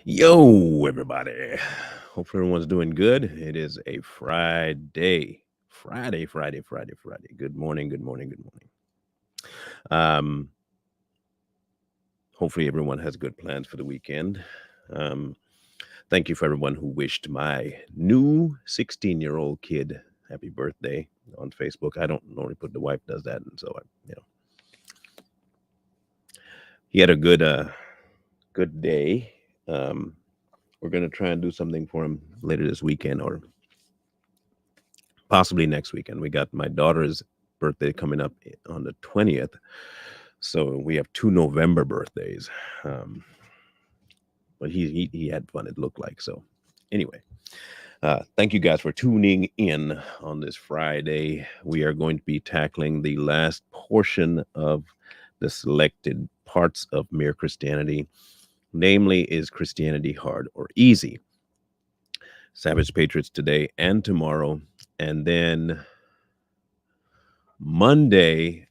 Yo, everybody. Hopefully everyone's doing good. It is a Friday. Friday. Good morning, good morning, good morning. Um, Hopefully everyone has good plans for the weekend. Um, Thank you for everyone who wished my new 16-year-old kid happy birthday on Facebook. I don't normally put the wife does that, and so he had a good day. Um, we're gonna try and do something for him later this weekend or possibly next weekend. We got my daughter's birthday coming up on the 20th. So we have two November birthdays. Um, but he had fun, it looked like. So anyway, thank you guys for tuning in on this Friday. We are going to be tackling the last portion of the selected parts of Mere Christianity. Namely, is Christianity hard or easy? Savage Patriots today and tomorrow. And then Monday,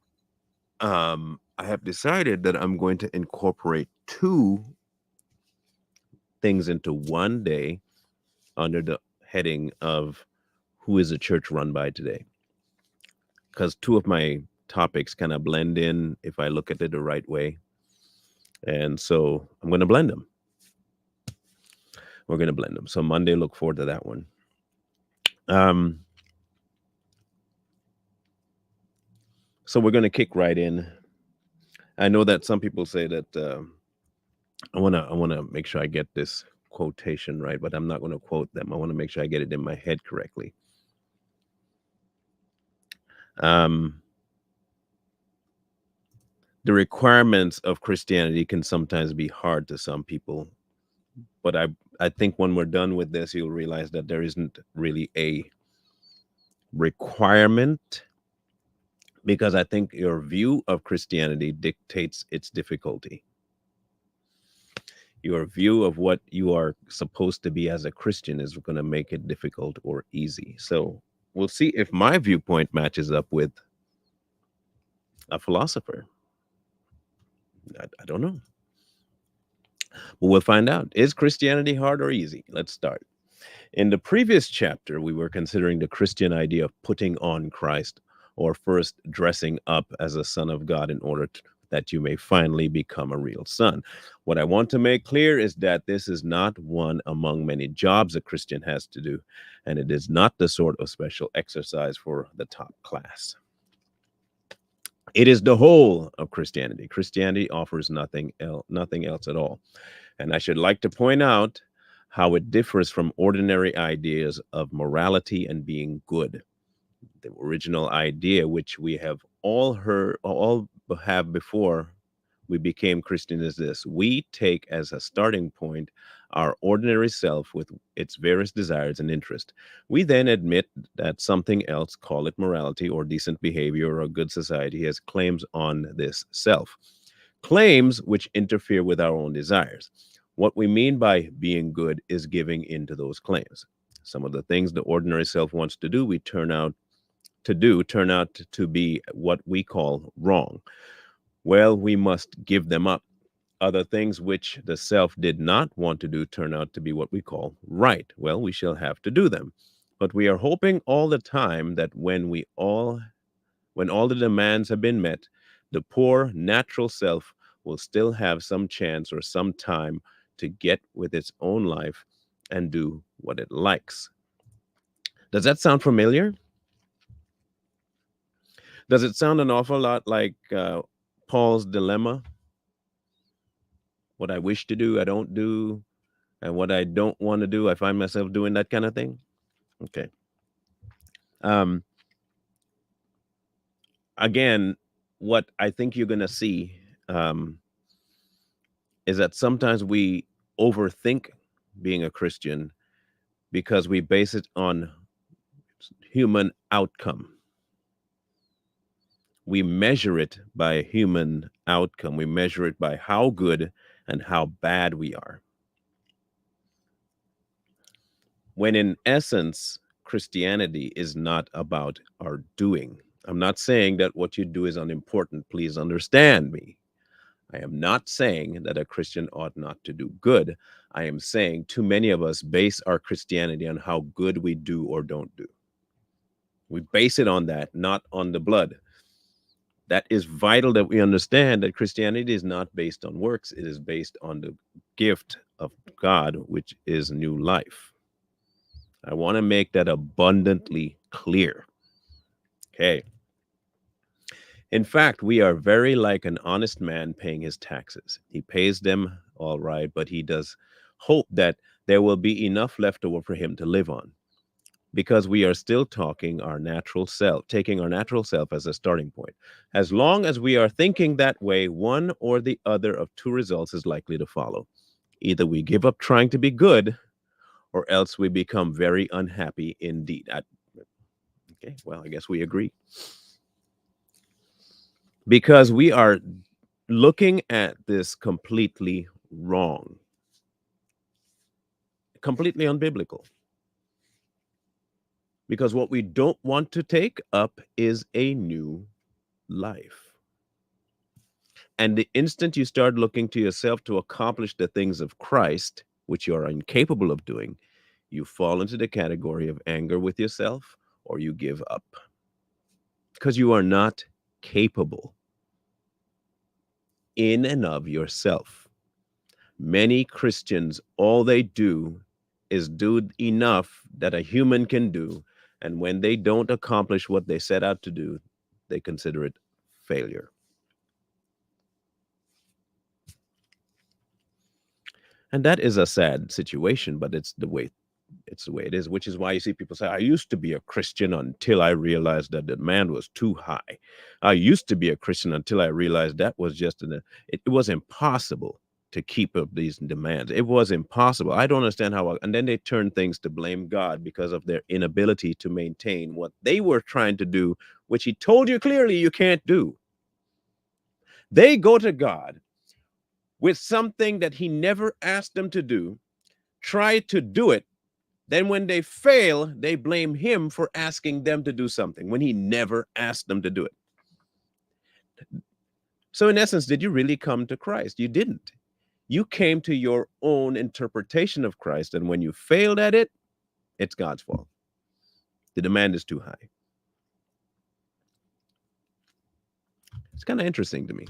I have decided that I'm going to incorporate two things into one day under the heading of who is a church run by today. Because two of my topics kind of blend in if I look at it the right way. And so I'm going to blend them. We're going to blend them. So Monday, look forward to that one. Um, so we're going to kick right in. I know that some people say that I want to make sure I get this quotation right, but I'm not going to quote them. I want to make sure I get it in my head correctly. Um, the requirements of Christianity can sometimes be hard to some people, but I think when we're done with this, you'll realize that there isn't really a requirement, because I think your view of Christianity dictates its difficulty. Your view of what you are supposed to be as a Christian is going to make it difficult or easy. So we'll see if my viewpoint matches up with a philosopher. I don't know. But we'll find out. Is Christianity hard or easy? Let's start. In the previous chapter, we were considering the Christian idea of putting on Christ, or first dressing up as a son of God in order that you may finally become a real son. What I want to make clear is that this is not one among many jobs a Christian has to do, and it is not the sort of special exercise for the top class. It is the whole of Christianity. Christianity offers nothing else at all. And I should like to point out how it differs from ordinary ideas of morality and being good. The original idea, which we have all have before we became Christian, is this: we take as a starting point our ordinary self with its various desires and interests. We then admit that something else, call it morality or decent behavior or a good society, has claims on this self, claims which interfere with our own desires. What we mean by being good is giving in to those claims. Some of the things the ordinary self wants to do, turn out to be what we call wrong. Well, we must give them up. Other things which the self did not want to do turn out to be what we call right. Well, we shall have to do them. But we are hoping all the time that when all the demands have been met, the poor natural self will still have some chance or some time to get with its own life and do what it likes. Does that sound familiar? Does it sound an awful lot like Paul's dilemma? What I wish to do, I don't do, and what I don't want to do, I find myself doing, that kind of thing. Okay. Um, Again, what I think you're going to see um, is that sometimes we overthink being a Christian because we base it on human outcome. We measure it by human outcome. We measure it by how good and how bad we are. When in essence, Christianity is not about our doing. I'm not saying that what you do is unimportant. Please understand me. I am not saying that a Christian ought not to do good. I am saying too many of us base our Christianity on how good we do or don't do. We base it on that, not on the blood. That is vital that we understand that Christianity is not based on works, it is based on the gift of God, which is new life. I want to make that abundantly clear. Okay. In fact, we are very like an honest man paying his taxes. He pays them all right, but he does hope that there will be enough left over for him to live on, because we are still taking our natural self as a starting point. As long as we are thinking that way, one or the other of two results is likely to follow. Either we give up trying to be good, or else we become very unhappy indeed. Okay, well, I guess we agree. Because we are looking at this completely wrong, completely unbiblical. Because what we don't want to take up is a new life. And the instant you start looking to yourself to accomplish the things of Christ, which you are incapable of doing, you fall into the category of anger with yourself, or you give up because you are not capable in and of yourself. Many Christians, all they do is do enough that a human can do. And when they don't accomplish what they set out to do, they consider it failure. And that is a sad situation, but it's the way it is, which is why you see people say, I used to be a Christian until I realized that the demand was too high. I used to be a Christian until I realized that was it was impossible to keep up these demands. It was impossible. I don't understand and then they turn things to blame God because of their inability to maintain what they were trying to do, which he told you clearly you can't do. They go to God with something that he never asked them to do, try to do it. Then when they fail, they blame him for asking them to do something when he never asked them to do it. So in essence, did you really come to Christ? You didn't. You came to your own interpretation of Christ, and when you failed at it, it's God's fault. The demand is too high. It's kind of interesting to me.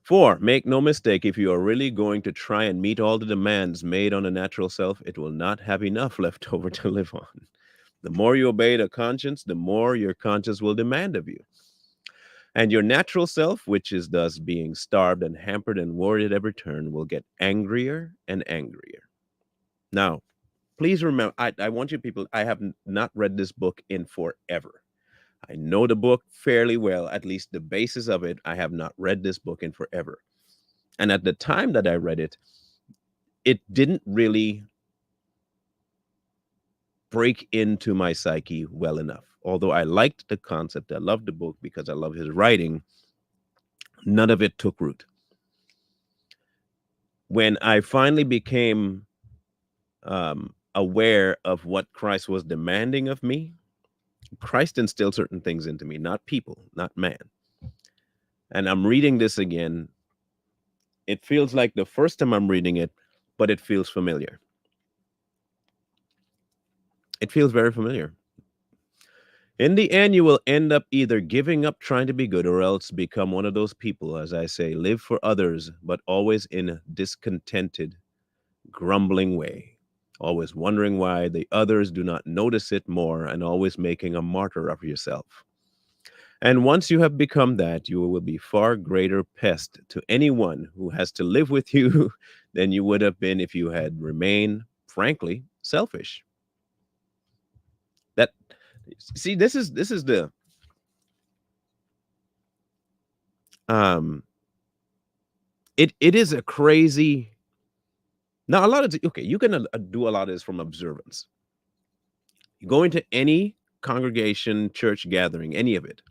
4, make no mistake, if you are really going to try and meet all the demands made on a natural self, it will not have enough left over to live on. The more you obey the conscience, the more your conscience will demand of you. And your natural self, which is thus being starved and hampered and worried at every turn, will get angrier and angrier. Now, please remember, I want you people, I have not read this book in forever. I know the book fairly well, at least the basis of it. I have not read this book in forever. And at the time that I read it, it didn't really break into my psyche well enough. Although I liked the concept, I loved the book because I love his writing, none of it took root. When I finally became aware of what Christ was demanding of me, Christ instilled certain things into me, not people, not man. And I'm reading this again. It feels like the first time I'm reading it, but it feels familiar. It feels very familiar. In the end, you will end up either giving up trying to be good or else become one of those people, as I say, live for others, but always in a discontented, grumbling way, always wondering why the others do not notice it more and always making a martyr of yourself. And once you have become that, you will be far greater pest to anyone who has to live with you than you would have been if you had remained, frankly, selfish. That see, this is the um it is a crazy. Now a lot of okay, you can do a lot of this from observance. You go into any congregation, church gathering, any of it.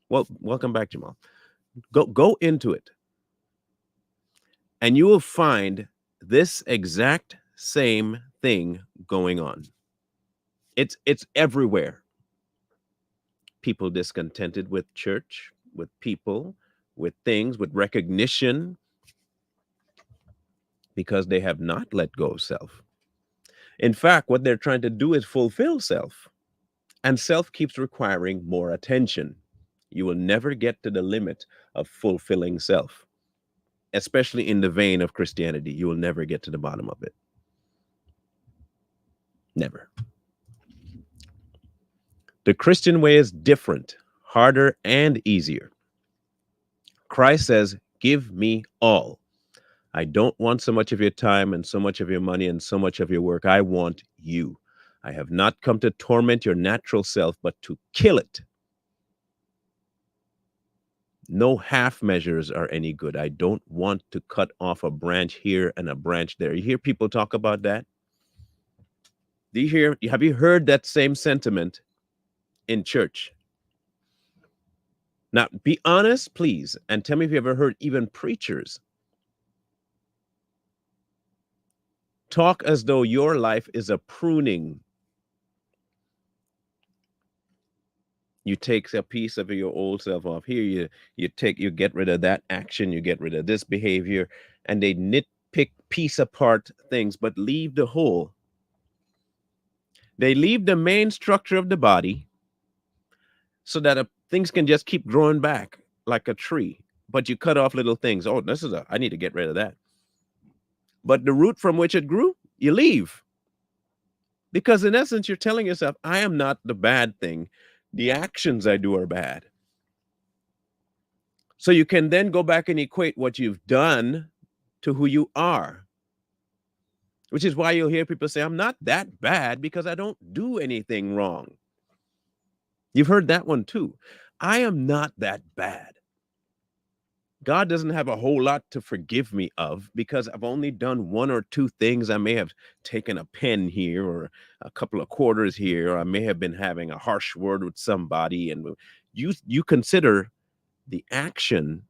Well, welcome back, Jamal. Go into it, and you will find this exact same thing going on. It's everywhere. people discontented with church, with people, with things, with recognition, because they have not let go of self. In fact, what they're trying to do is fulfill self, and self keeps requiring more attention. You will never get to the limit of fulfilling self, especially in the vein of Christianity. You will never get to the bottom of it. Never. The Christian way is different, harder, and easier. Christ says, "Give me all. I don't want so much of your time and so much of your money and so much of your work. I want you. I have not come to torment your natural self, but to kill it. No half measures are any good. I don't want to cut off a branch here and a branch there." You hear people talk about that? Have you heard that same sentiment in church? Now, be honest, please, and tell me if you ever heard even preachers talk as though your life is a pruning. You take a piece of your old self off here. You get rid of that action. You get rid of this behavior, and they nitpick, piece apart things, but leave the whole. They leave the main structure of the body so that things can just keep growing back like a tree. But you cut off little things. Oh, I need to get rid of that. But the root from which it grew, you leave. Because in essence, you're telling yourself, I am not the bad thing. The actions I do are bad. So you can then go back and equate what you've done to who you are, which is why you'll hear people say, I'm not that bad because I don't do anything wrong. You've heard that one too. I am not that bad. God doesn't have a whole lot to forgive me of because I've only done one or two things. I may have taken a pen here or a couple of quarters here, or I may have been having a harsh word with somebody. And you consider the action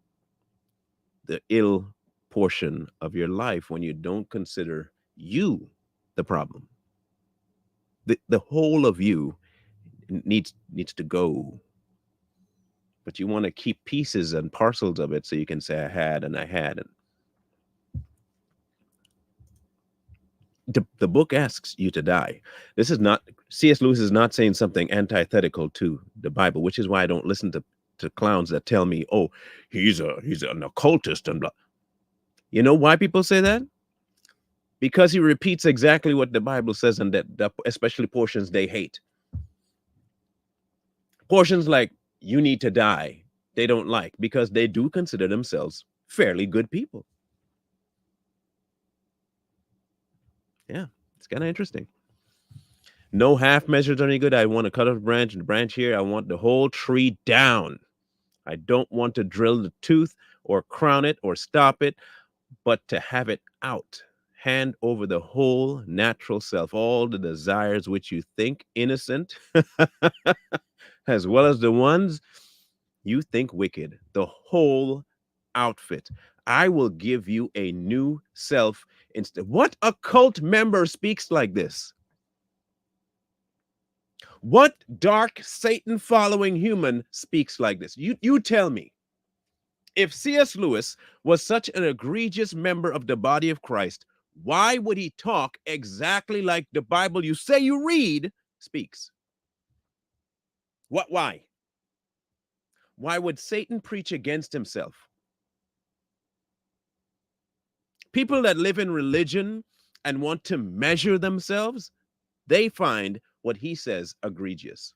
the ill portion of your life when you don't consider you the problem. The whole of you needs to go. But you want to keep pieces and parcels of it so you can say I had and I had. And the book asks you to die. This is not, C.S. Lewis is not saying something antithetical to the Bible, which is why I don't listen to clowns that tell me, oh, he's an occultist and blah. You know why people say that? Because he repeats exactly what the Bible says, and that especially portions they hate. Portions like you need to die, they don't like, because they do consider themselves fairly good people. Yeah, it's kind of interesting. No half measures are any good. I want to cut off a branch and branch here. I want the whole tree down. I don't want to drill the tooth or crown it or stop it, but to have it out. Hand over the whole natural self, all the desires which you think innocent, as well as the ones you think wicked, the whole outfit. I will give you a new self instead. What occult member speaks like this? What dark Satan following human speaks like this? You tell me. If C.S. Lewis was such an egregious member of the body of Christ, why would he talk exactly like the Bible you say you read speaks? Why? Why would Satan preach against himself? People that live in religion and want to measure themselves, they find what he says egregious.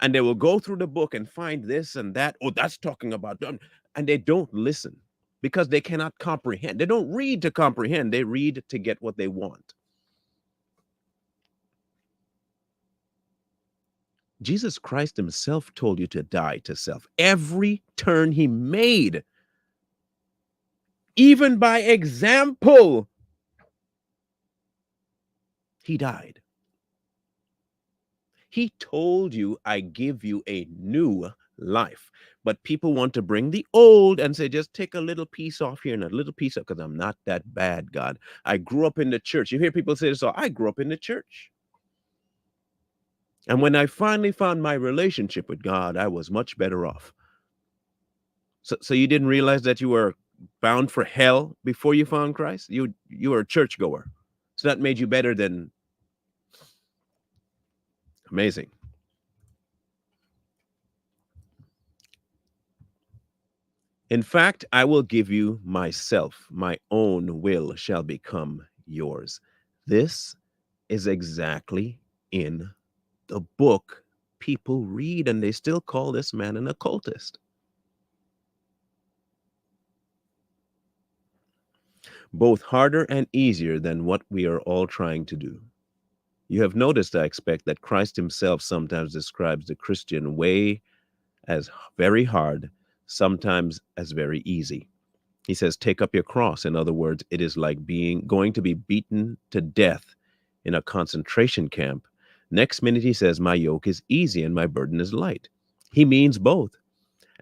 And they will go through the book and find this and that. Oh, that's talking about them. And they don't listen because they cannot comprehend. They don't read to comprehend. They read to get what they want. Jesus Christ himself told you to die to self. Every turn he made, even by example, he died. He told you, I give you a new life. But people want to bring the old and say, just take a little piece off here and a little piece off, because I'm not that bad, God. I grew up in the church. You hear people say this, so I grew up in the church. And when I finally found my relationship with God, I was much better off. So you didn't realize that you were bound for hell before you found Christ? You were a churchgoer. So that made you better than amazing. In fact, I will give you myself. My own will shall become yours. This is exactly in the book people read, and they still call this man an occultist. Both harder and easier than what we are all trying to do. You have noticed, I expect, that Christ himself sometimes describes the Christian way as very hard, sometimes as very easy. He says, take up your cross. In other words, it is like being going to be beaten to death in a concentration camp. Next minute, he says, my yoke is easy and my burden is light. He means both.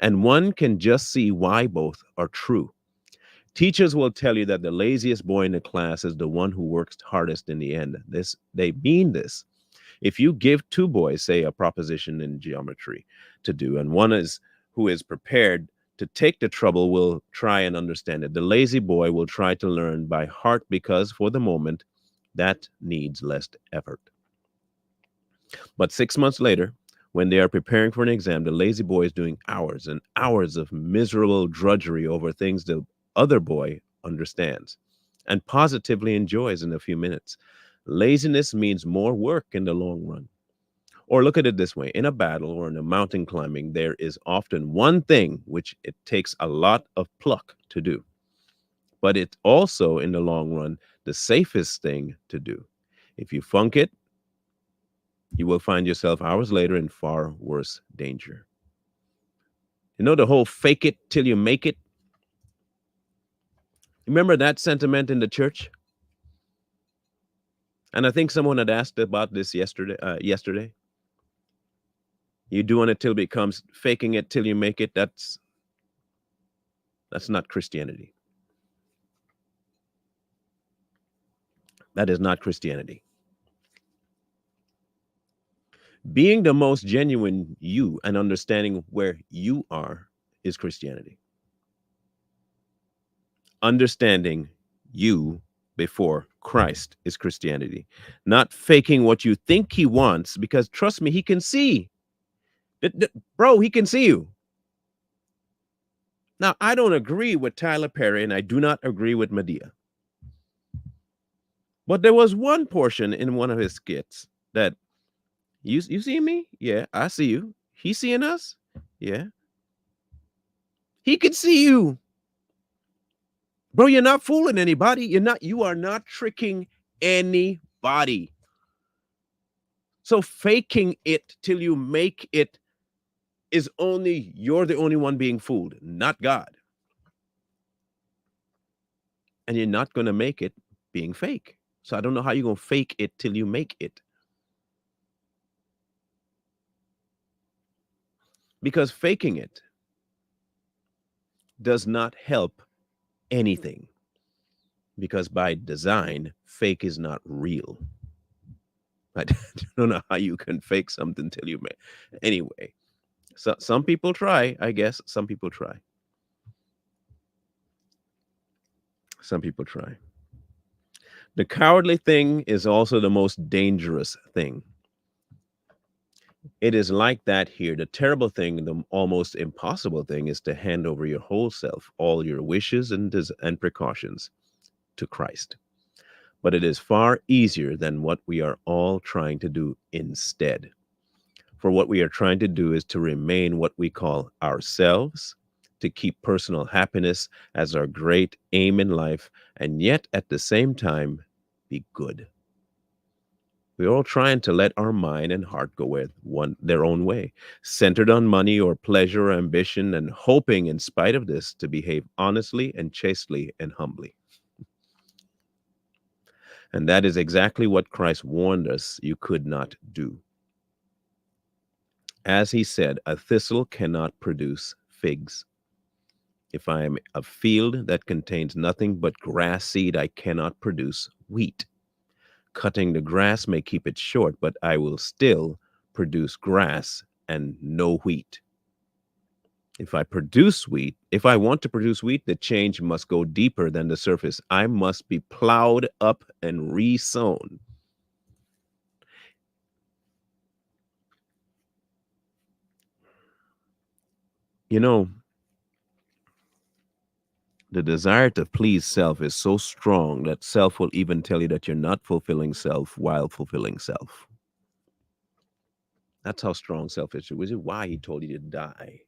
And one can just see why both are true. Teachers will tell you that the laziest boy in the class is the one who works hardest in the end. This they mean this. If you give two boys, say, a proposition in geometry to do, and one is who is prepared to take the trouble will try and understand it. The lazy boy will try to learn by heart because for the moment that needs less effort. But 6 months later, when they are preparing for an exam, the lazy boy is doing hours and hours of miserable drudgery over things the other boy understands and positively enjoys in a few minutes. Laziness means more work in the long run. Or look at it this way, in a battle or in a mountain climbing, there is often one thing which it takes a lot of pluck to do, but it's also, in the long run, the safest thing to do. If you funk it, you will find yourself hours later in far worse danger. You know the whole fake it till you make it? Remember that sentiment in the church? And I think someone had asked about this yesterday. You doing it till it becomes faking it till you make it. That's not Christianity. That is not Christianity. Being the most genuine you and understanding where you are is Christianity. Understanding you before Christ is Christianity. Not faking what you think he wants, because trust me, he can see. Bro, he can see you. Now, I don't agree with Tyler Perry and I do not agree with Medea. But there was one portion in one of his skits that you see me? Yeah, I see you. He seeing us? Yeah. He can see you. Bro, you're not fooling anybody. You are not tricking anybody. So faking it till you make it is only you're the only one being fooled, not God. And you're not going to make it being fake. So I don't know how you're going to fake it till you make it. Because faking it does not help anything. Because by design, fake is not real. I don't know how you can fake something till you make. Anyway, so some people try, I guess. Some people try. Some people try. The cowardly thing is also the most dangerous thing. It is like that here. The terrible thing, the almost impossible thing, is to hand over your whole self, all your wishes and precautions to Christ. But it is far easier than what we are all trying to do instead. For what we are trying to do is to remain what we call ourselves, to keep personal happiness as our great aim in life, and yet at the same time be good. We're all trying to let our mind and heart go with their own way, centered on money or pleasure or ambition, and hoping in spite of this to behave honestly and chastely and humbly. And that is exactly what Christ warned us you could not do. As he said, a thistle cannot produce figs. If I am a field that contains nothing but grass seed, I cannot produce wheat. Cutting the grass may keep it short, but I will still produce grass and no wheat. If I produce wheat, if I want to produce wheat, the change must go deeper than the surface. I must be plowed up and re-sown. You know, the desire to please self is so strong that self will even tell you that you're not fulfilling self while fulfilling self. That's how strong self is, which is why he told you to die,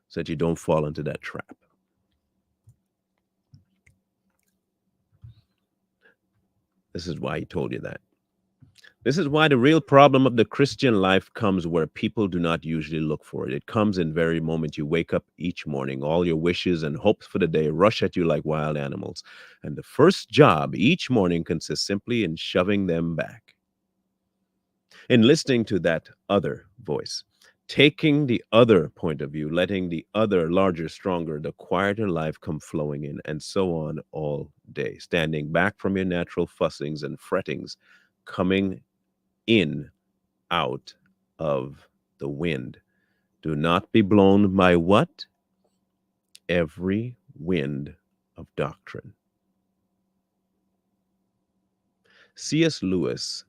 so that you don't fall into that trap. This is why he told you that. This is why the real problem of the Christian life comes where people do not usually look for it. It comes in very moment you wake up each morning. All your wishes and hopes for the day rush at you like wild animals. And the first job each morning consists simply in shoving them back, in listening to that other voice, taking the other point of view, letting the other larger, stronger, the quieter life come flowing in, and so on all day, standing back from your natural fussings and frettings, coming in out of the wind. Do not be blown by what? Every wind of doctrine. C.S. Lewis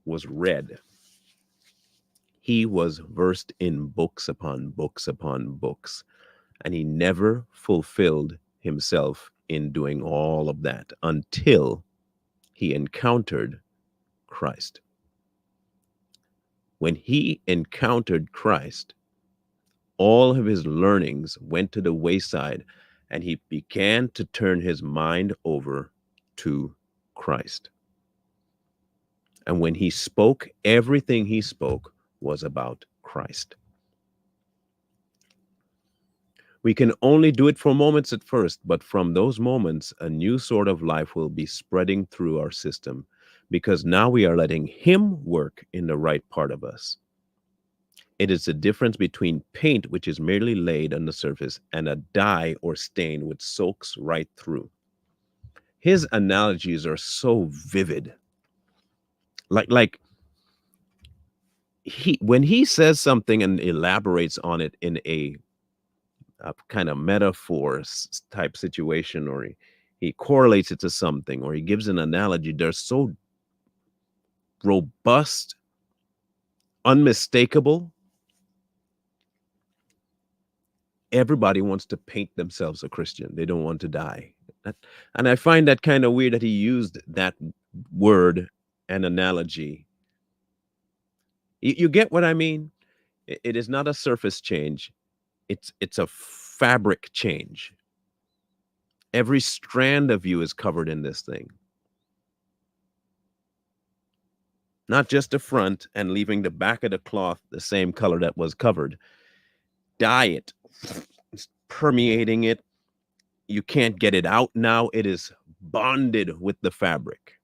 was read. He was versed in books upon books upon books, and he never fulfilled himself in doing all of that until he encountered Christ. When he encountered Christ, all of his learnings went to the wayside and he began to turn his mind over to Christ. And when he spoke, everything he spoke was about Christ. We can only do it for moments at first, but from those moments, a new sort of life will be spreading through our system because now we are letting him work in the right part of us. It is the difference between paint, which is merely laid on the surface, and a dye or stain which soaks right through. His analogies are so vivid. Like he when he says something and elaborates on it in a kind of metaphor type situation, or he correlates it to something, or he gives an analogy, they're so robust, unmistakable. Everybody wants to paint themselves a Christian. They don't want to die. And I find that kind of weird that he used that word and analogy. You get what I mean? It is not a surface change. It's a fabric change. Every strand of you is covered in this thing. Not just the front and leaving the back of the cloth the same color that was covered. Dye it. It's permeating it. You can't get it out now. It is bonded with the fabric.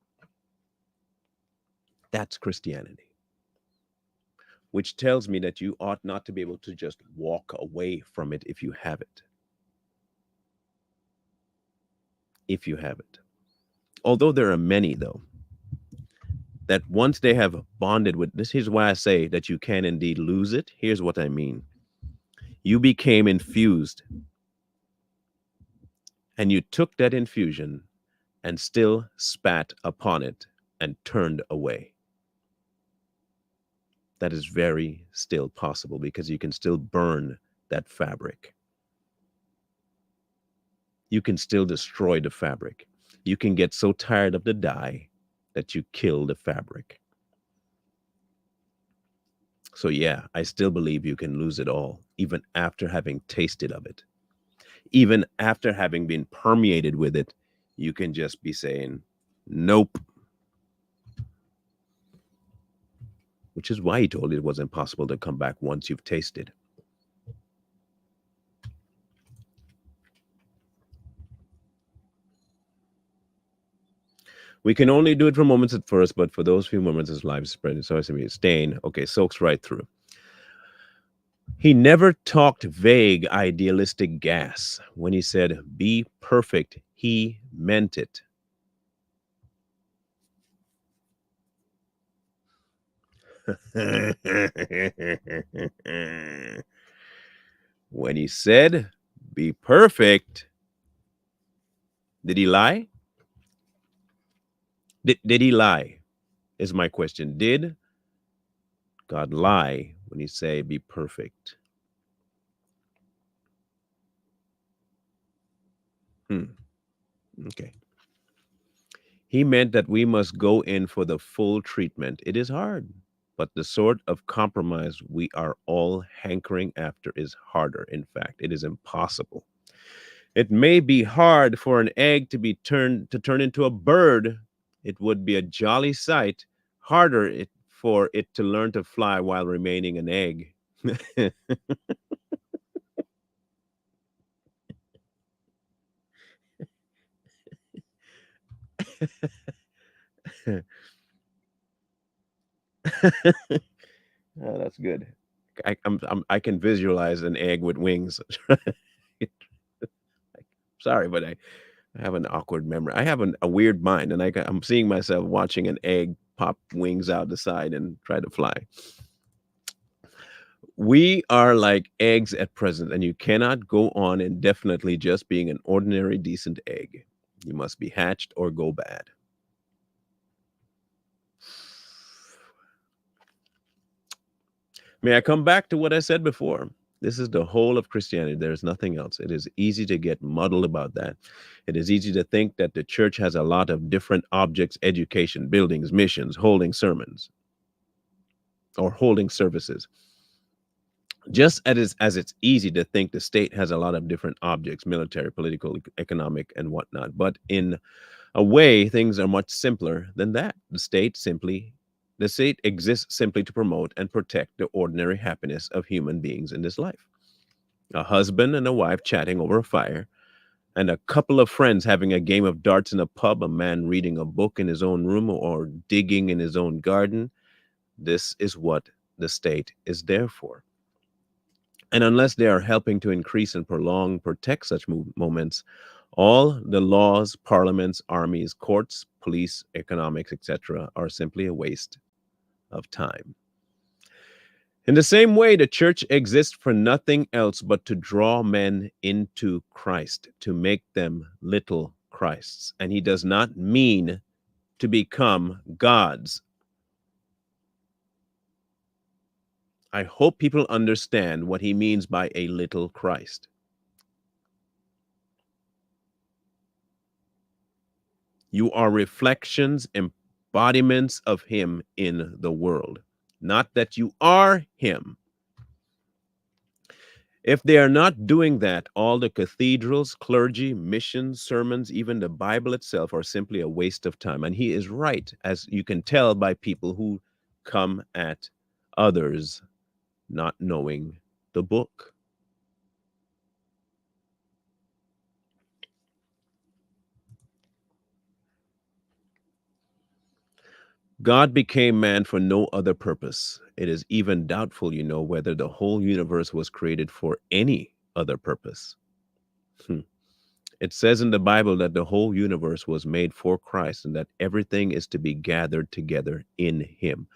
That's Christianity, which tells me that you ought not to be able to just walk away from it if you have it. If you have it. Although there are many, though, that once they have bonded with this, here's why I say that you can indeed lose it. Here's what I mean. You became infused, and you took that infusion and still spat upon it and turned away. That is very still possible because you can still burn that fabric. You can still destroy the fabric. You can get so tired of the dye that you kill the fabric. So yeah, I still believe you can lose it all, even after having tasted of it. Even after having been permeated with it, you can just be saying, nope. Which is why he told you it was impossible to come back once you've tasted. We can only do it for moments at first, but for those few moments, his life is spreading. So I say, stain, okay, soaks right through. He never talked vague, idealistic gas. When he said, be perfect, he meant it. When he said, be perfect, did he lie? Did he lie? Is my question. Did God lie when he say, be perfect? Hmm. Okay. He meant that we must go in for the full treatment. It is hard, but the sort of compromise we are all hankering after is harder. In fact, it is impossible. It may be hard for an egg to turn into a bird. It would be a jolly sight. Harder for it to learn to fly while remaining an egg. Oh, that's good. I can visualize an egg with wings. Sorry, but I have an awkward memory. I have a weird mind, and I'm seeing myself watching an egg pop wings out the side and try to fly. We are like eggs at present, and you cannot go on indefinitely just being an ordinary decent egg. You must be hatched or go bad. May I come back to what I said before? This is the whole of Christianity. There is nothing else. It is easy to get muddled about that. It is easy to think that the church has a lot of different objects, education, buildings, missions, holding sermons, or holding services. Just as it's easy to think the state has a lot of different objects, military, political, economic, and whatnot. But in a way, things are much simpler than that. The state exists simply to promote and protect the ordinary happiness of human beings in this life. A husband and a wife chatting over a fire, and a couple of friends having a game of darts in a pub, a man reading a book in his own room or digging in his own garden. This is what the state is there for. And unless they are helping to increase and prolong, protect such moments, all the laws, parliaments, armies, courts, police, economics, etc., are simply a waste of time. In the same way, the church exists for nothing else but to draw men into Christ, to make them little Christs. And he does not mean to become gods. I hope people understand what he means by a little Christ. You are reflections, embodiments of him in the world, not that you are him. If they are not doing that, all the cathedrals, clergy, missions, sermons, even the Bible itself are simply a waste of time. And he is right, as you can tell by people who come at others not knowing the book. God became man for no other purpose. It is even doubtful, whether the whole universe was created for any other purpose. Hmm. It says in the Bible that the whole universe was made for Christ and that everything is to be gathered together in him.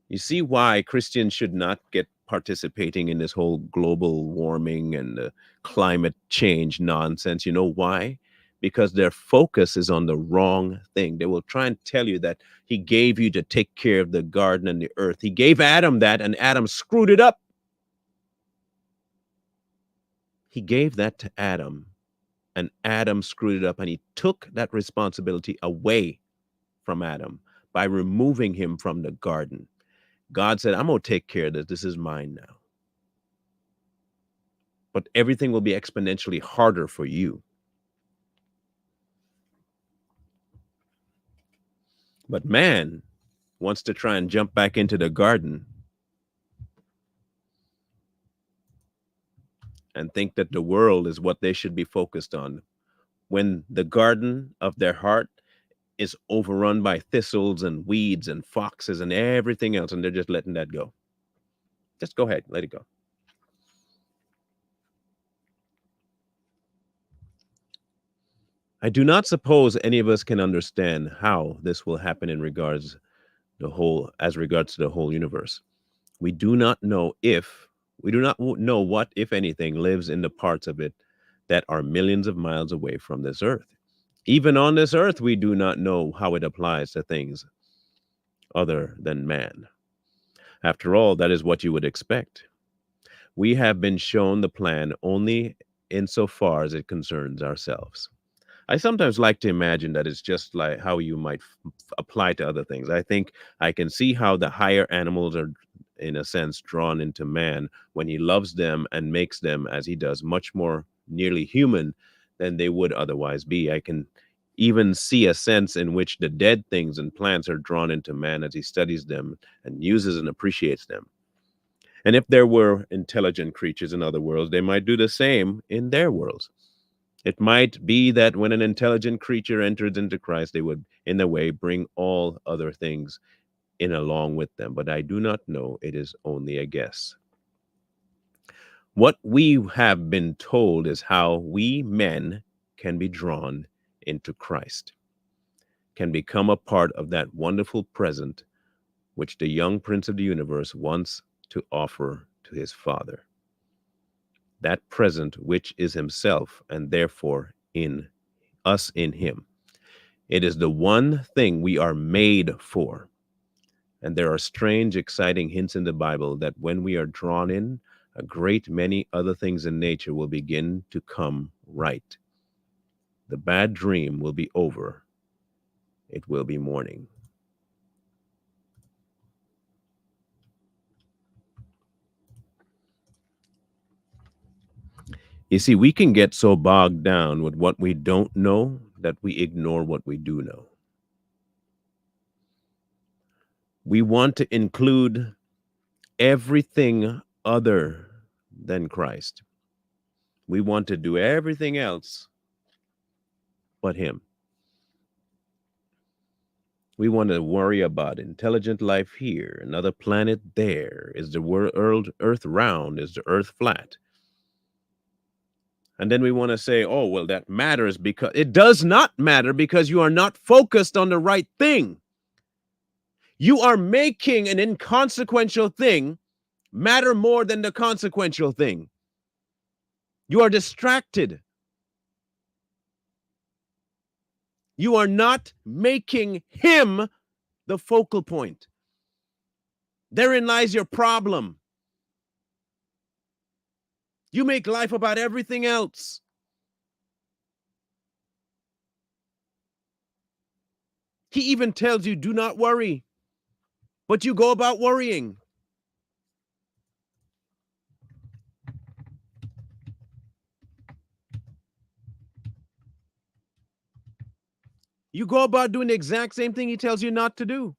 You see why Christians should not get participating in this whole global warming and climate change nonsense. You know why? Because their focus is on the wrong thing. They will try and tell you that he gave you to take care of the garden and the earth. He gave Adam that, and Adam screwed it up. He gave that to Adam, and Adam screwed it up, and he took that responsibility away from Adam by removing him from the garden. God said, I'm going to take care of this. This is mine now. But everything will be exponentially harder for you. But man wants to try and jump back into the garden and think that the world is what they should be focused on, when the garden of their heart is overrun by thistles and weeds and foxes and everything else, and they're just letting that go. Just go ahead, let it go. I do not suppose any of us can understand how this will happen in regards the whole, as regards to the whole universe. We do not know if, we do not know what, if anything, lives in the parts of it that are millions of miles away from this earth. Even on this earth, we do not know how it applies to things other than man. After all, that is what you would expect. We have been shown the plan only insofar as it concerns ourselves. I sometimes like to imagine that it's just like how you might apply to other things. I think I can see how the higher animals are, in a sense, drawn into man when he loves them and makes them, as he does, much more nearly human than they would otherwise be. I can even see a sense in which the dead things and plants are drawn into man as he studies them and uses and appreciates them. And if there were intelligent creatures in other worlds, they might do the same in their worlds. It might be that when an intelligent creature enters into Christ, they would, in a way, bring all other things in along with them. But I do not know. It is only a guess. What we have been told is how we men can be drawn into Christ, can become a part of that wonderful present which the young Prince of the universe wants to offer to his Father. That present which is himself, and therefore in us in him. It is the one thing we are made for. And there are strange, exciting hints in the Bible that when we are drawn in, a great many other things in nature will begin to come right. The bad dream will be over. It will be morning. You see, we can get so bogged down with what we don't know that we ignore what we do know. We want to include everything other than Christ. We want to do everything else but him. We want to worry about intelligent life here, another planet there. Is the world Earth round? Is the Earth flat? And then we want to say, oh, well, that matters, because it does not matter, because you are not focused on the right thing. You are making an inconsequential thing matter more than the consequential thing. You are distracted. You are not making him the focal point. Therein lies your problem. You make life about everything else. He even tells you, do not worry, but you go about worrying. You go about doing the exact same thing he tells you not to do.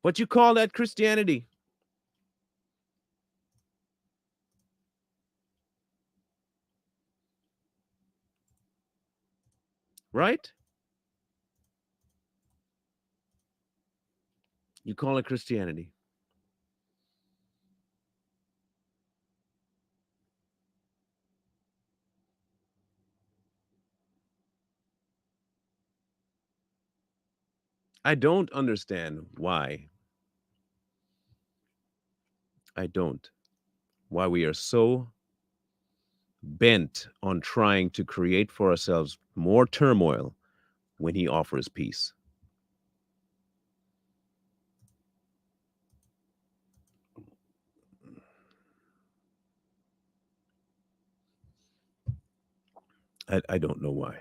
But you call that Christianity. Right? You call it Christianity. I don't understand why. I don't. Why we are so bent on trying to create for ourselves more turmoil when he offers peace. I don't know why.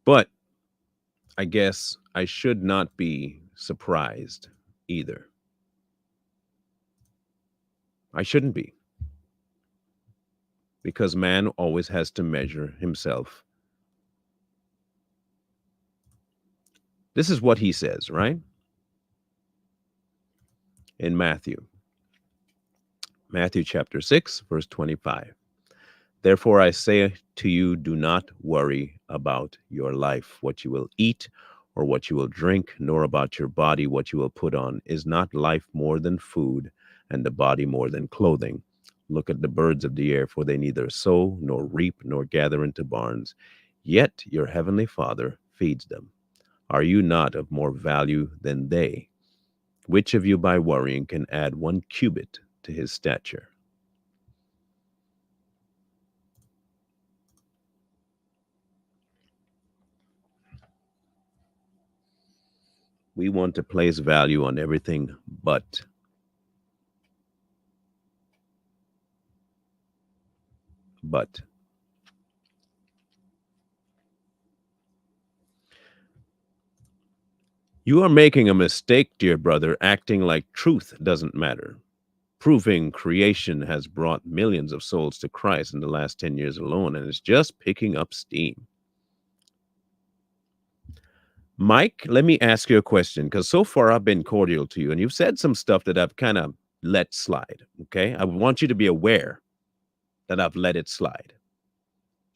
But I guess I should not be surprised either. I shouldn't be, because man always has to measure himself. This is what he says, right? In Matthew chapter 6, verse 25. Therefore, I say to you, do not worry about your life, what you will eat or what you will drink, nor about your body what you will put on. Is not life more than food, and the body more than clothing? Look at the birds of the air, for they neither sow, nor reap, nor gather into barns, yet your heavenly Father feeds them. Are you not of more value than they? Which of you by worrying can add 1 cubit to his stature? We want to place value on everything but. You are making a mistake, dear brother, acting like truth doesn't matter. Proving creation has brought millions of souls to Christ in the last 10 years alone, and it's just picking up steam. Mike, let me ask you a question, because so far I've been cordial to you, and you've said some stuff that I've kind of let slide. Okay. I want you to be aware that I've let it slide.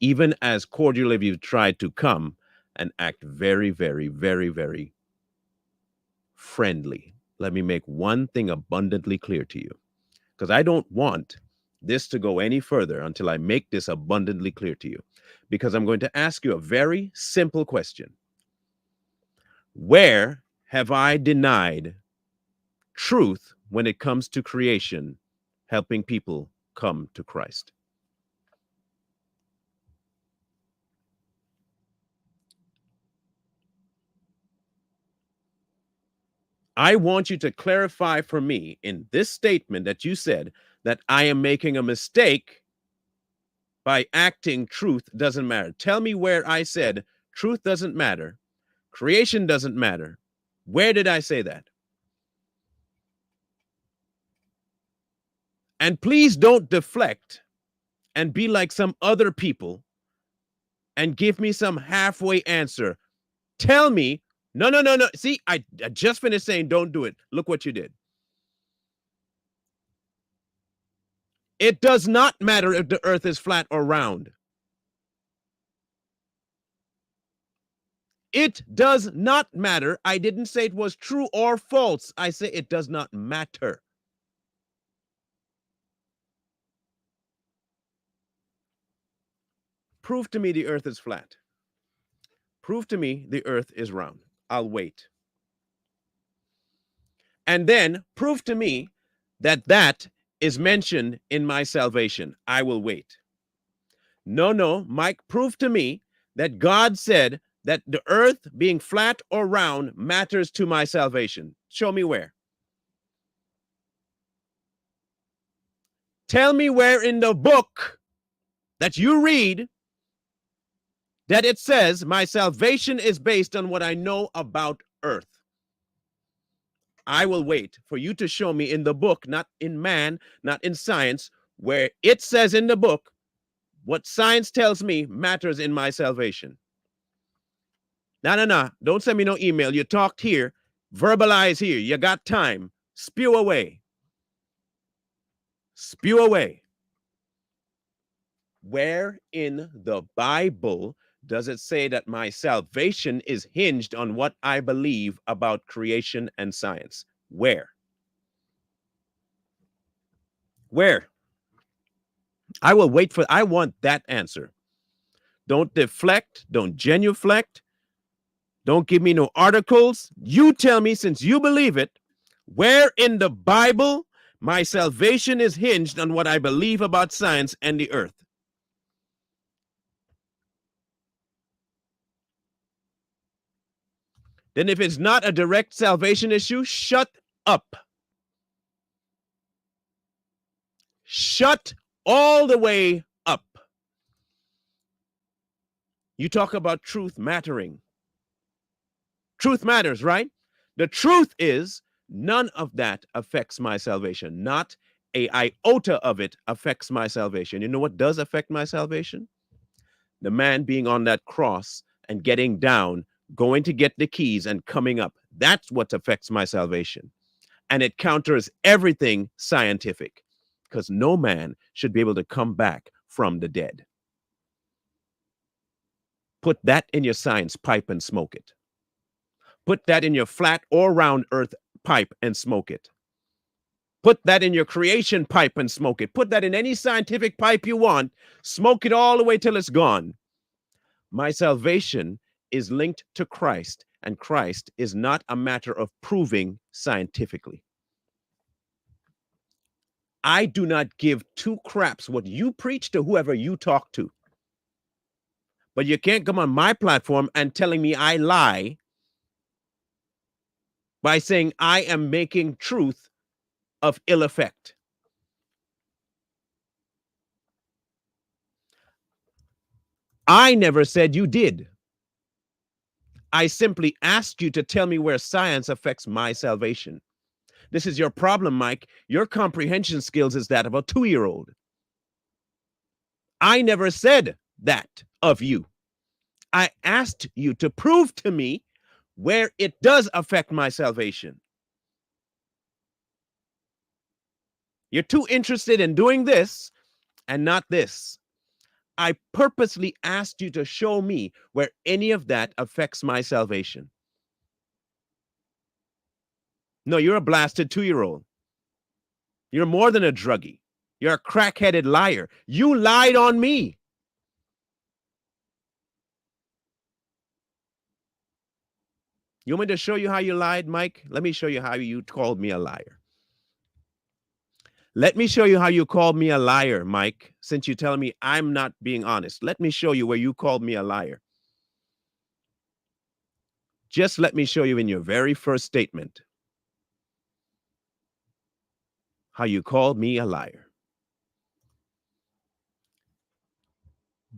Even as cordial as you've tried to come and act very, very, very, very friendly. Let me make one thing abundantly clear to you, because I don't want this to go any further until I make this abundantly clear to you, because I'm going to ask you a very simple question. Where have I denied truth when it comes to creation, helping people come to Christ? I want you to clarify for me in this statement that you said that I am making a mistake by acting truth doesn't matter. Tell me where I said truth doesn't matter, creation doesn't matter. Where did I say that? And please don't deflect and be like some other people and give me some halfway answer. Tell me, no, no, no, no. See, I just finished saying don't do it. Look what you did. It does not matter if the earth is flat or round. It does not matter. I didn't say it was true or false. I say it does not matter. Prove to me the earth is flat. Prove to me the earth is round. I'll wait. And then prove to me that that is mentioned in my salvation. I will wait. No, no, Mike, prove to me that God said that the earth being flat or round matters to my salvation. Show me where. Tell me where in the book that you read that it says my salvation is based on what I know about earth. I will wait for you to show me in the book, not in man, not in science, where it says in the book what science tells me matters in my salvation. No, no, no. Don't send me no email. You talked here, verbalize here. You got time. Spew away. Spew away. Where in the Bible does it say that my salvation is hinged on what I believe about creation and science? Where? Where? I will wait for, I want that answer. Don't deflect, don't genuflect, don't give me no articles. You tell me, since you believe it, where in the Bible my salvation is hinged on what I believe about science and the earth. Then if it's not a direct salvation issue, shut up. Shut all the way up. You talk about truth mattering. Truth matters, right? The truth is none of that affects my salvation. Not a iota of it affects my salvation. You know what does affect my salvation? The man being on that cross and getting down, going to get the keys and coming up. That's what affects my salvation. And it counters everything scientific, because no man should be able to come back from the dead. Put that in your science pipe and smoke it. Put that in your flat or round earth pipe and smoke it. Put that in your creation pipe and smoke it. Put that in any scientific pipe you want. Smoke it all the way till it's gone. My salvation is linked to Christ, and Christ is not a matter of proving scientifically. I do not give two craps what you preach to whoever you talk to. But you can't come on my platform and telling me I lie by saying I am making truth of ill effect. I never said you did. I simply asked you to tell me where science affects my salvation. This is your problem, Mike. Your comprehension skills is that of a 2-year-old. I never said that of you. I asked you to prove to me where it does affect my salvation. You're too interested in doing this and not this. I purposely asked you to show me where any of that affects my salvation. No, you're a blasted 2-year-old. You're more than a druggie. You're a crack-headed liar. You lied on me. You want me to show you how you lied, Mike? Let me show you how you called me a liar. Let me show you how you called me a liar, Mike, since you're telling me I'm not being honest. Let me show you where you called me a liar. Just let me show you in your very first statement how you called me a liar.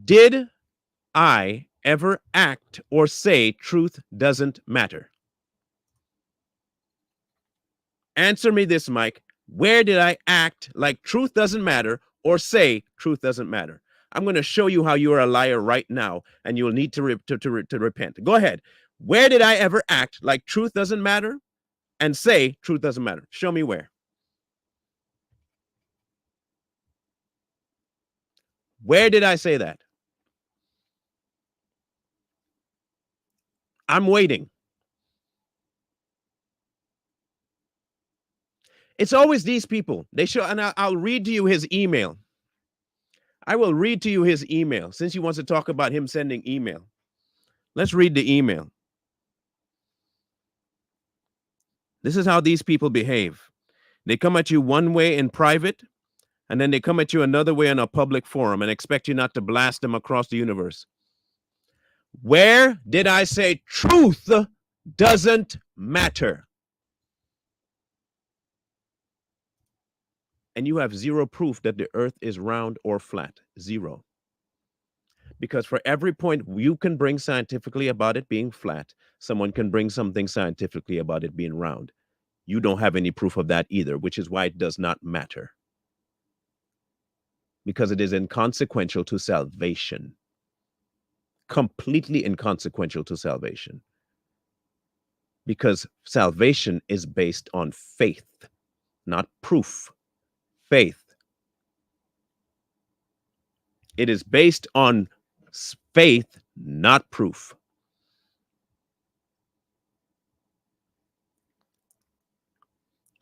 Did I ever act or say truth doesn't matter? Answer me this, Mike. Where did I act like truth doesn't matter or say truth doesn't matter? I'm going to show you how you are a liar right now, and you'll need to repent. Go ahead. Where did I ever act like truth doesn't matter and say truth doesn't matter? Show me where. Where did I say that? I'm waiting. It's always these people. They show, and I'll read to you his email. I will read to you his email since he wants to talk about him sending email. Let's read the email. This is how these people behave. They come at you one way in private, and then they come at you another way in a public forum and expect you not to blast them across the universe. Where did I say truth doesn't matter? And you have zero proof that the earth is round or flat. Zero. Because for every point you can bring scientifically about it being flat, someone can bring something scientifically about it being round. You don't have any proof of that either, which is why it does not matter. Because it is inconsequential to salvation. Completely inconsequential to salvation. Because salvation is based on faith, not proof. Faith. It is based on faith, not proof.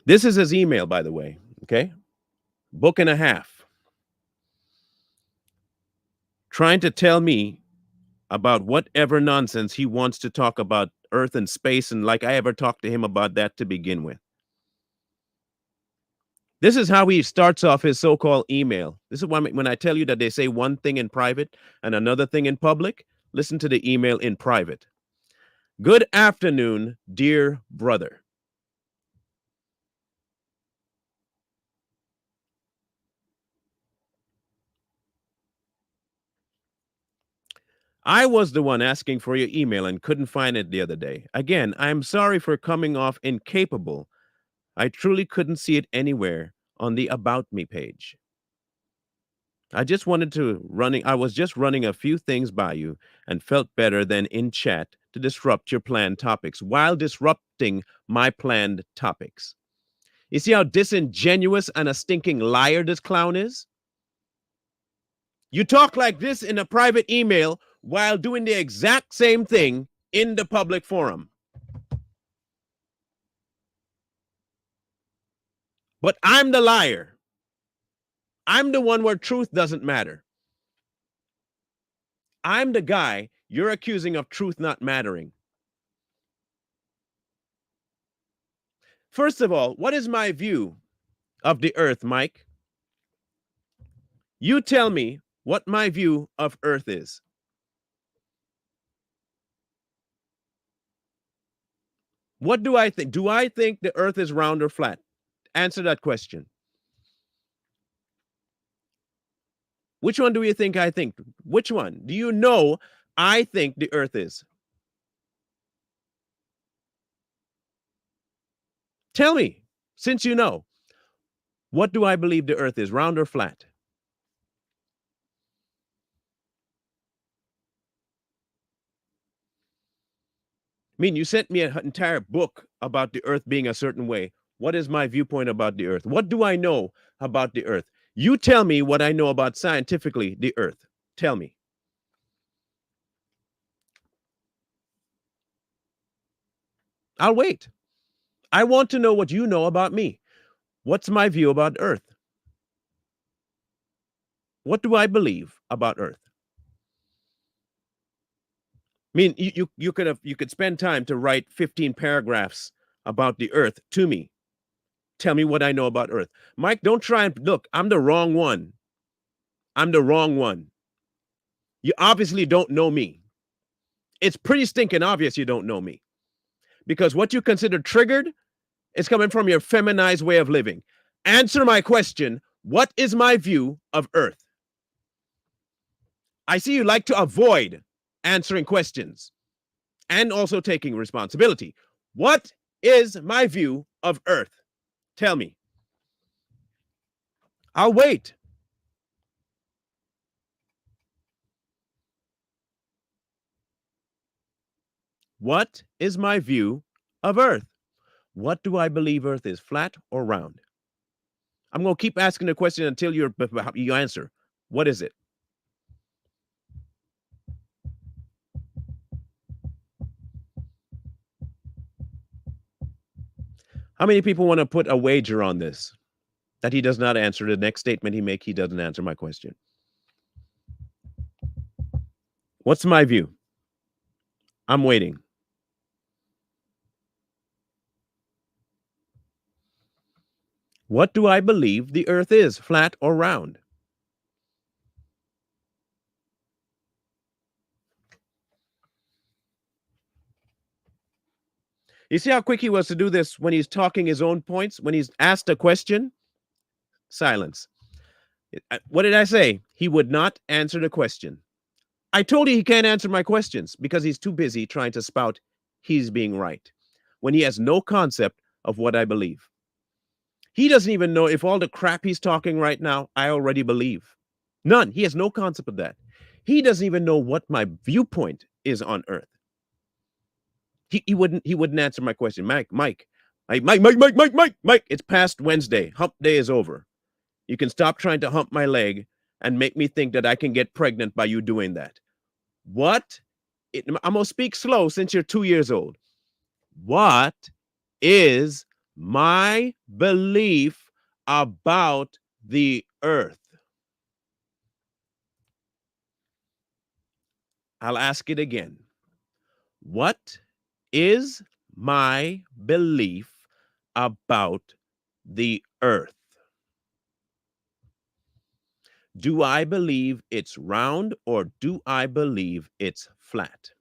This is his email, by the way, okay? Book and a half. Trying to tell me about whatever nonsense he wants to talk about Earth and space, and like I ever talked to him about that to begin with. This is how he starts off his so-called email. This is when I tell you that they say one thing in private and another thing in public, listen to the email in private. Good afternoon, dear brother. I was the one asking for your email and couldn't find it the other day. Again, I'm sorry for coming off incapable. I truly couldn't see it anywhere on the About Me page. I was just running a few things by you and felt better than in chat to disrupt your planned topics while disrupting my planned topics. You see how disingenuous and a stinking liar this clown is? You talk like this in a private email while doing the exact same thing in the public forum. But I'm the liar. I'm the one where truth doesn't matter. I'm the guy you're accusing of truth not mattering. First of all, what is my view of the earth, Mike? You tell me what my view of earth is. What do I think? Do I think the earth is round or flat? Answer that question. Which one do you think I think? Which one? Do you know I think the earth is? Tell me, since you know, what do I believe the earth is, round or flat? I mean, you sent me an entire book about the earth being a certain way. What is my viewpoint about the earth? What do I know about the earth? You tell me what I know about scientifically the earth. Tell me. I'll wait. I want to know what you know about me. What's my view about earth? What do I believe about earth? I mean, you could spend time to write 15 paragraphs about the earth to me. Tell me what I know about earth. Mike, don't try and look, I'm the wrong one. I'm the wrong one. You obviously don't know me. It's pretty stinking obvious you don't know me because what you consider triggered is coming from your feminized way of living. Answer my question. What is my view of earth? I see you like to avoid answering questions and also taking responsibility. What is my view of earth? Tell me. I'll wait. What is my view of earth? What do I believe earth is, flat or round? I'm going to keep asking the question until you answer. What is it? How many people want to put a wager on this? That he does not answer the next statement he doesn't answer my question. What's my view? I'm waiting. What do I believe the earth is, flat or round? You see how quick he was to do this when he's talking his own points? When he's asked a question? Silence. What did I say? He would not answer the question. I told you he can't answer my questions because he's too busy trying to spout he's being right when he has no concept of what I believe. He doesn't even know if all the crap he's talking right now, I already believe. None. He has no concept of that. He doesn't even know what my viewpoint is on earth. He wouldn't answer my question. Mike, it's past Wednesday. Hump day is over. You can stop trying to hump my leg and make me think that I can get pregnant by you doing that. What? I'm going to speak slow since you're 2 years old. What is my belief about the earth? I'll ask it again. What is my belief about the earth? Do I believe it's round or do I believe it's flat?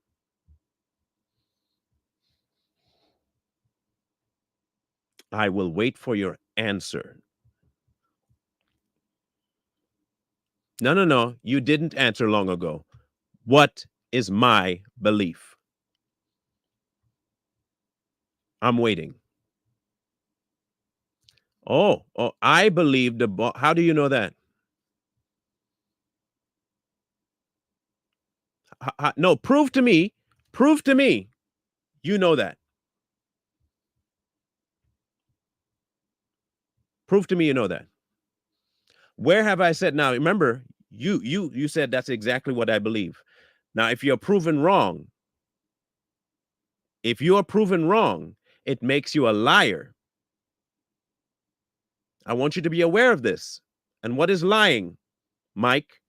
I will wait for your answer. No, no, no. You didn't answer long ago. What is my belief? I'm waiting. Oh, I believe the ball. How do you know that? No, prove to me. Prove to me. You know that. Prove to me you know that. Where have I said now? Remember, you said that's exactly what I believe. Now, if you are proven wrong, it makes you a liar. I want you to be aware of this. And what is lying, Mike?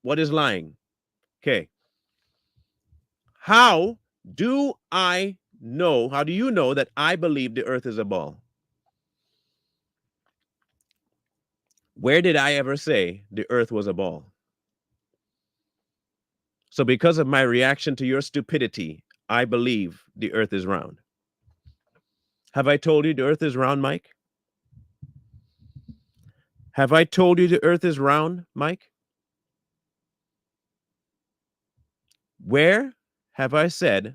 What is lying? Okay. How do I know? How do you know that I believe the earth is a ball? Where did I ever say the earth was a ball? So, because of my reaction to your stupidity, I believe the earth is round. Have I told you the earth is round, Mike? Have I told you the earth is round, Mike? Where have I said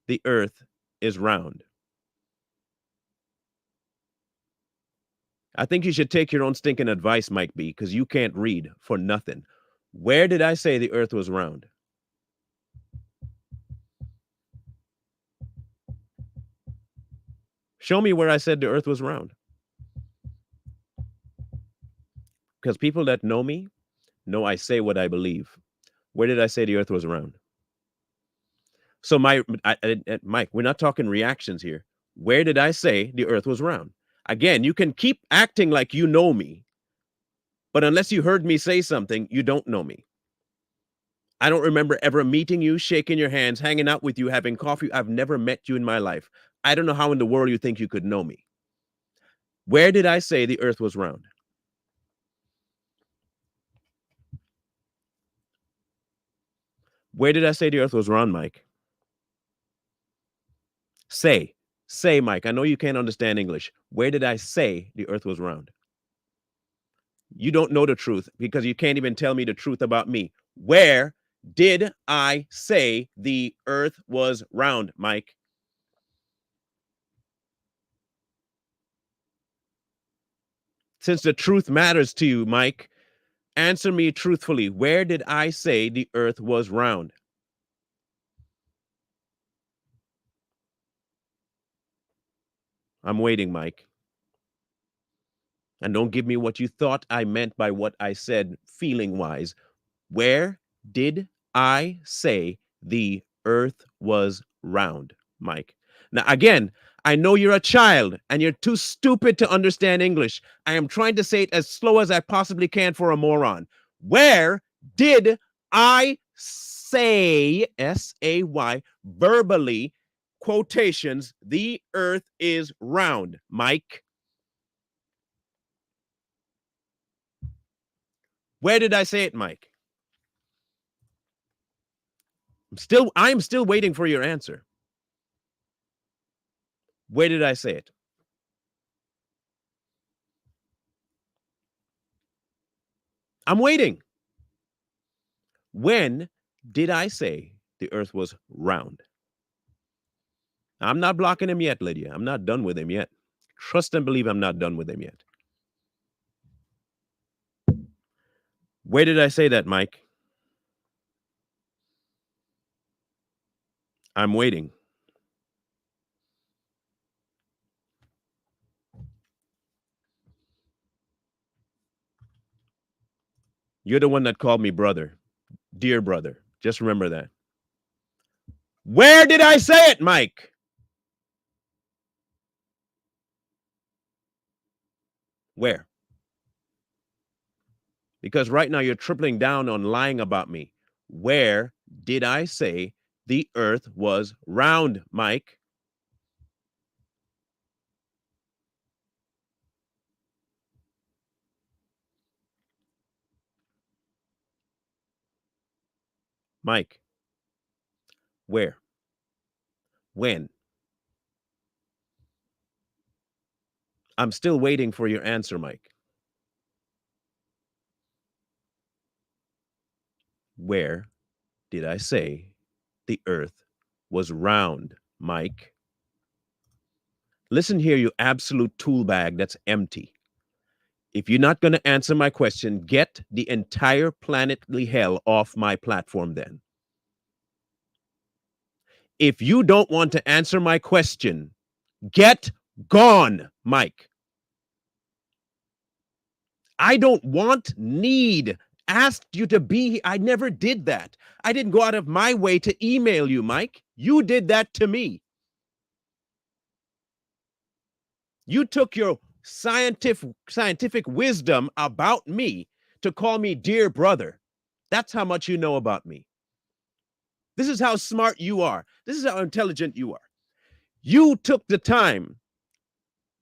the earth is round? I think you should take your own stinking advice, Mike B, because you can't read for nothing. Where did I say the earth was round? Show me where I said the earth was round. Because people that know me know I say what I believe. Where did I say the earth was round? So, Mike, we're not talking reactions here. Where did I say the earth was round? Again, you can keep acting like you know me, but unless you heard me say something, you don't know me. I don't remember ever meeting you, shaking your hands, hanging out with you, having coffee. I've never met you in my life. I don't know how in the world you think you could know me. Where did I say the earth was round? Where did I say the earth was round, Mike? Say, Mike. I know you can't understand English. Where did I say the earth was round? You don't know the truth because you can't even tell me the truth about me. Where did I say the earth was round, Mike? Since the truth matters to you, Mike, answer me truthfully. Where did I say the earth was round? I'm waiting, Mike. And don't give me what you thought I meant by what I said, feeling wise. Where did I say the earth was round, Mike? Now, again, I know you're a child and you're too stupid to understand English. I am trying to say it as slow as I possibly can for a moron. Where did I say, S-A-Y, verbally, quotations, the earth is round, Mike? Where did I say it, Mike? I'm still waiting for your answer. Where did I say it? I'm waiting. When did I say the earth was round? I'm not blocking him yet, Lydia. I'm not done with him yet. Trust and believe I'm not done with him yet. Where did I say that, Mike? I'm waiting. You're the one that called me brother, dear brother. Just remember that. Where did I say it, Mike? Where? Because right now you're tripling down on lying about me. Where did I say the earth was round, Mike? Mike, where? When? I'm still waiting for your answer, Mike. Where did I say the earth was round, Mike? Listen here, you absolute tool bag that's empty. If you're not going to answer my question, get the entire planetly hell off my platform then. If you don't want to answer my question, get gone, Mike. I don't need, asked you to be. I never did that. I didn't go out of my way to email you, Mike. You did that to me. You took your scientific wisdom about me to call me dear brother. That's how much you know about me. This is how smart you are. This is how intelligent you are. You took the time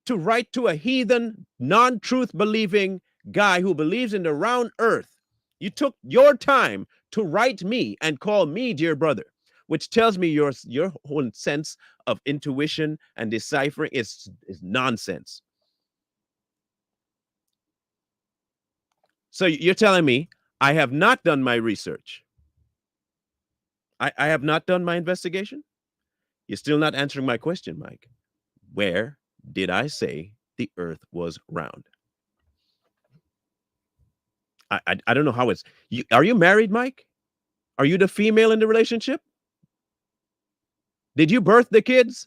to write to a heathen, non truth believing guy who believes in the round earth. You took your time to write me and call me dear brother, which tells me your whole sense of intuition and deciphering is nonsense. So you're telling me I have not done my research. I have not done my investigation. You're still not answering my question, Mike. Where did I say the earth was round? I don't know how it's. Are you married, Mike? Are you the female in the relationship? Did you birth the kids?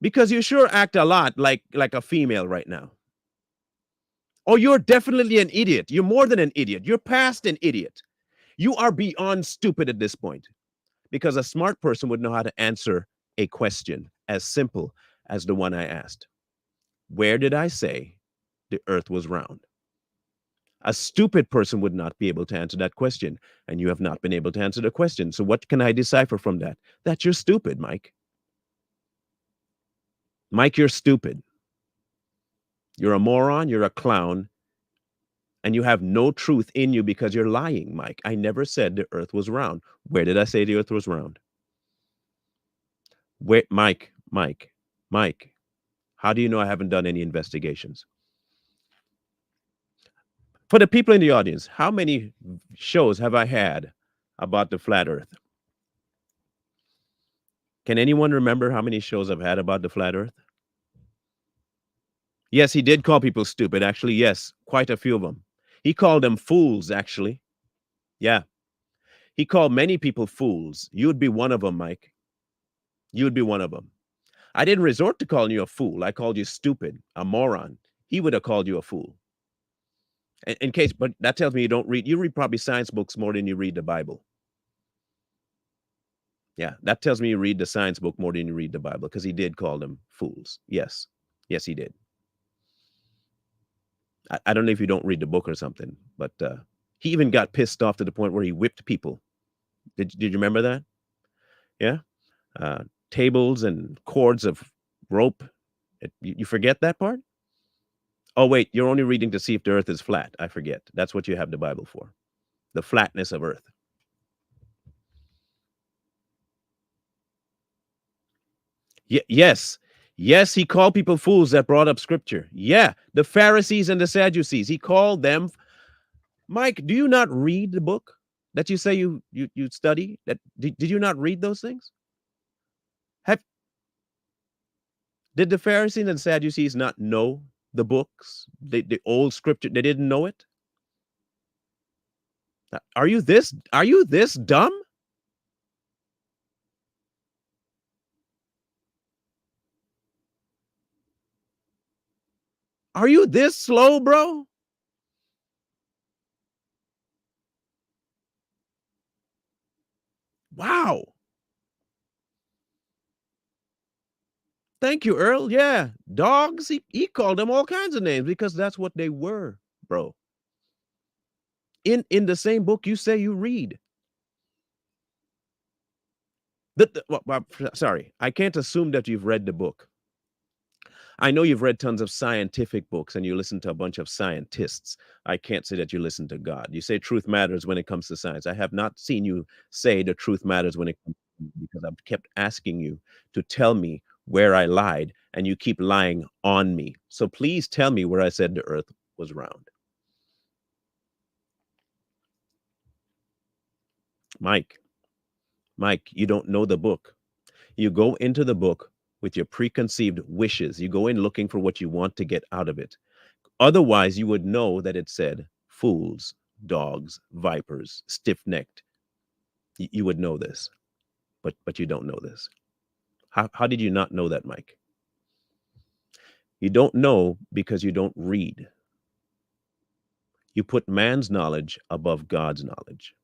Because you sure act a lot like a female right now. Oh, you're definitely an idiot. You're more than an idiot. You're past an idiot. You are beyond stupid at this point because a smart person would know how to answer a question as simple as the one I asked. Where did I say the earth was round? A stupid person would not be able to answer that question, and you have not been able to answer the question. So, what can I decipher from that? That you're stupid, Mike. Mike, you're stupid. You're a moron, you're a clown, and you have no truth in you because you're lying, Mike. I never said the earth was round. Where did I say the earth was round? Wait, Mike, how do you know I haven't done any investigations? For the people in the audience, how many shows have I had about the flat earth? Can anyone remember how many shows I've had about the flat earth? Yes, he did call people stupid. Actually, yes, quite a few of them. He called them fools, actually. Yeah. He called many people fools. You would be one of them, Mike. You would be one of them. I didn't resort to calling you a fool. I called you stupid, a moron. He would have called you a fool. In case, but that tells me you don't read. You read probably science books more than you read the Bible. Yeah, that tells me you read the science book more than you read the Bible because he did call them fools. Yes. Yes, he did. I don't know if you don't read the book or something, but he even got pissed off to the point where he whipped people. Did you remember that? Yeah. Tables and cords of rope. You forget that part? Oh, wait, you're only reading to see if the earth is flat. I forget. That's what you have the Bible for. The flatness of earth. Yes. Yes, he called people fools that brought up scripture. Yeah, the Pharisees and the Sadducees. He called them. Mike, do you not read the book that you say you study? Did you not read those things? Have Did the Pharisees and Sadducees not know the books, the old scripture? They didn't know it. Are you this dumb? Are you this slow, bro? Wow. Thank you, Earl. Yeah. Dogs, he called them all kinds of names because that's what they were, bro. In the same book you say you read. Sorry, I can't assume that you've read the book. I know you've read tons of scientific books and you listen to a bunch of scientists. I can't say that you listen to God. You say truth matters when it comes to science. I have not seen you say the truth matters when it comes to, because I've kept asking you to tell me where I lied and you keep lying on me. So please tell me where I said the earth was round. Mike, Mike, you don't know the book. You go into the book with your preconceived wishes. You go in looking for what you want to get out of it. Otherwise, you would know that it said fools, dogs, vipers, stiff-necked. You would know this, but you don't know this. How did you not know that, Mike? You don't know because you don't read. You put man's knowledge above God's knowledge.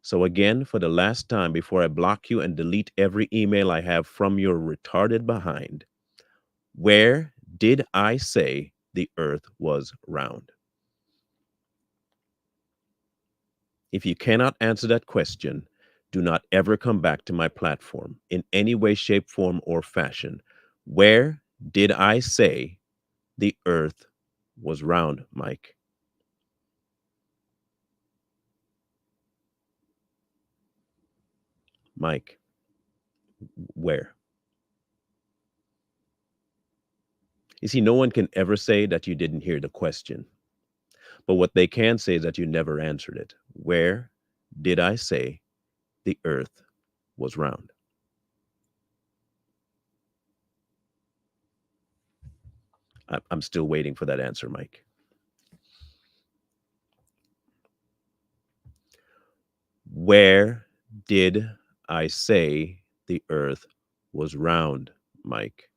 So again, for the last time before I block you and delete every email I have from your retarded behind, where did I say the earth was round? If you cannot answer that question, do not ever come back to my platform in any way, shape, form, or fashion. Where did I say the earth was round, Mike? Mike, where? You see, no one can ever say that you didn't hear the question, but what they can say is that you never answered it. Where did I say the earth was round? I'm still waiting for that answer, Mike. Where did I say the earth was round, Mike?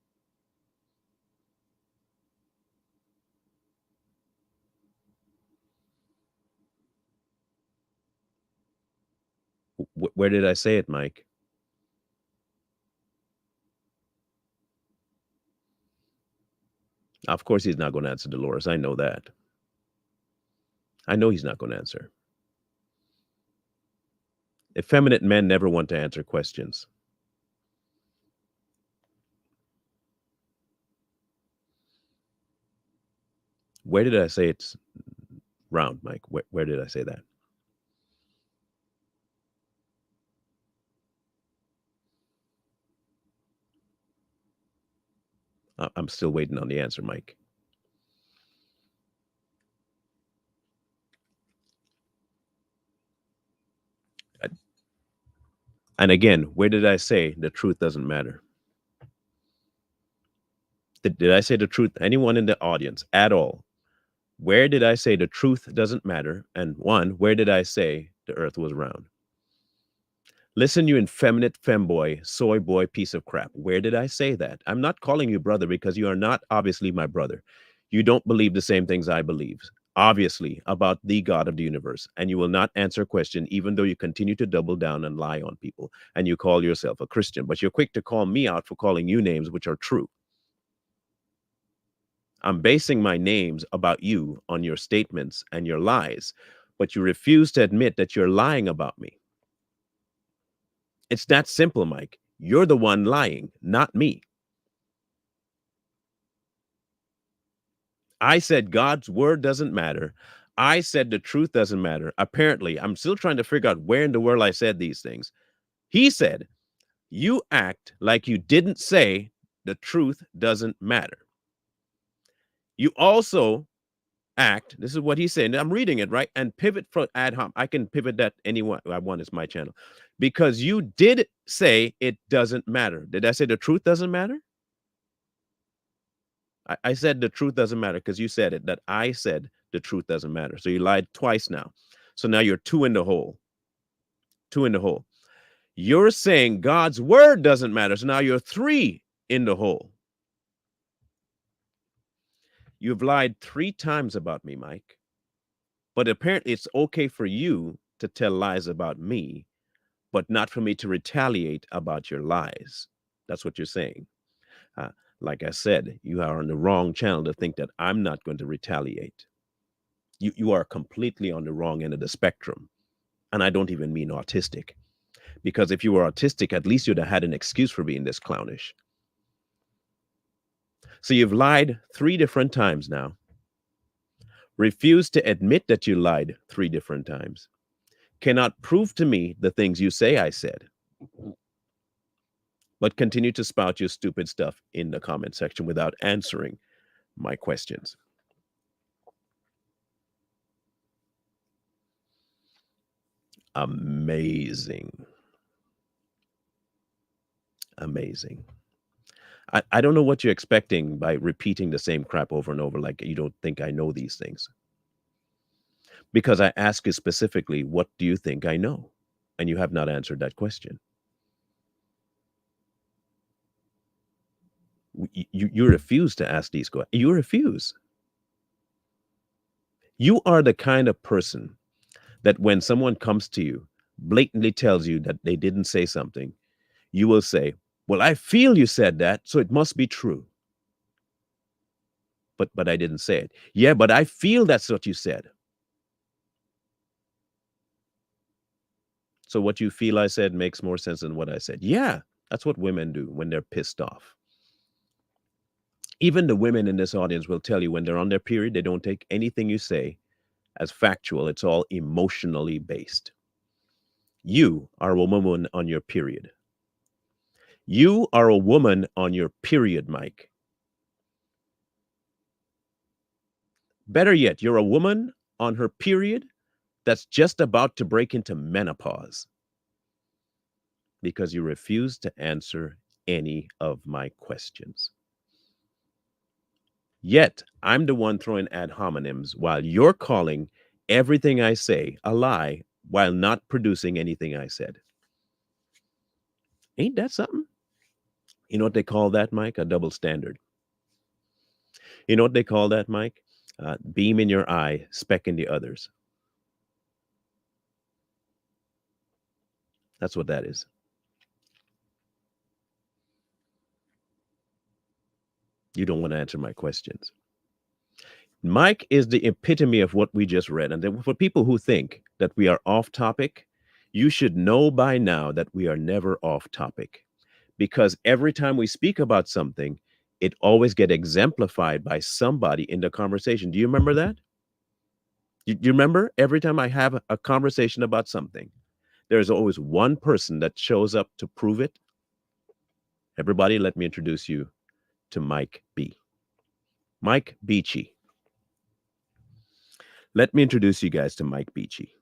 Where did I say it, Mike? Of course, he's not going to answer, Dolores. I know that. I know he's not going to answer. Effeminate men never want to answer questions. Where did I say it's round, Mike? Where did I say that? I'm still waiting on the answer, Mike. And again, where did I say the truth doesn't matter? Did I say the truth? Anyone in the audience at all? Where did I say the truth doesn't matter? And one, where did I say the earth was round? Listen, you effeminate femboy, soy boy, piece of crap. Where did I say that? I'm not calling you brother because you are not obviously my brother. You don't believe the same things I believe, obviously, about the God of the universe. And you will not answer a question, even though you continue to double down and lie on people. And you call yourself a Christian, but you're quick to call me out for calling you names which are true. I'm basing my names about you on your statements and your lies, but you refuse to admit that you're lying about me. It's that simple, Mike. You're the one lying, not me. I said God's word doesn't matter. I said the truth doesn't matter. Apparently, I'm still trying to figure out where in the world I said these things. He said, you act like you didn't say the truth doesn't matter. You also act, this is what he's saying. I'm reading it, right? And pivot from ad hoc. I can pivot that anyone I want, is my channel. Because you did say it doesn't matter. Did I say the truth doesn't matter? I said the truth doesn't matter because you said it, that I said the truth doesn't matter. So you lied twice now. So now you're two in the hole. Two in the hole. You're saying God's word doesn't matter. So now you're three in the hole. You've lied 3 times about me, Mike. But apparently it's okay for you to tell lies about me, but not for me to retaliate about your lies. That's what you're saying. Uh, like I said, you are on the wrong channel to think that I'm not going to retaliate. You are completely on the wrong end of the spectrum. And I don't even mean autistic. Because if you were autistic, at least you'd have had an excuse for being this clownish. So you've lied 3 different times now. Refuse to admit that you lied 3 different times. Cannot prove to me the things you say I said. But continue to spout your stupid stuff in the comment section without answering my questions. Amazing. Amazing. I don't know what you're expecting by repeating the same crap over and over, like you don't think I know these things. Because I ask you specifically, what do you think I know? And you have not answered that question. You refuse to ask these questions. You refuse. You are the kind of person that when someone comes to you, blatantly tells you that they didn't say something, you will say, well, I feel you said that, so it must be true. But I didn't say it. Yeah, but I feel that's what you said. So what you feel I said makes more sense than what I said. Yeah, that's what women do when they're pissed off. Even the women in this audience will tell you when they're on their period, they don't take anything you say as factual. It's all emotionally based. You are a woman on your period. You are a woman on your period, Mike. Better yet, you're a woman on her period that's just about to break into menopause because you refuse to answer any of my questions. Yet, I'm the one throwing ad hominems while you're calling everything I say a lie while not producing anything I said. Ain't that something? You know what they call that, Mike? A double standard. You know what they call that, Mike? Beam in your eye, speck in the others. That's what that is. You don't want to answer my questions. Mike is the epitome of what we just read. And then for people who think that we are off topic, you should know by now that we are never off topic because every time we speak about something, it always get exemplified by somebody in the conversation. Do you remember that? You remember every time I have a conversation about something, there's always one person that shows up to prove it. Everybody, let me introduce you to Mike B. Mike Beachy. Let me introduce you guys to Mike Beachy.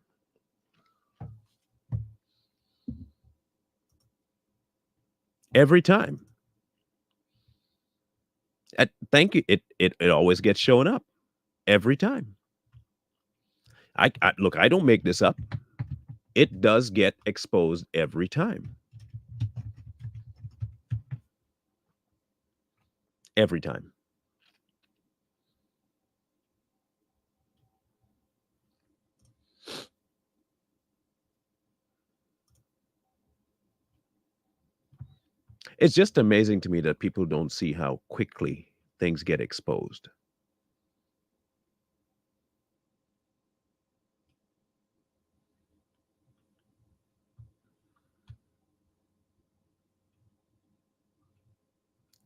Every time. Thank you. It always gets shown up every time. I look. I don't make this up. It does get exposed every time. Every time. It's just amazing to me that people don't see how quickly things get exposed.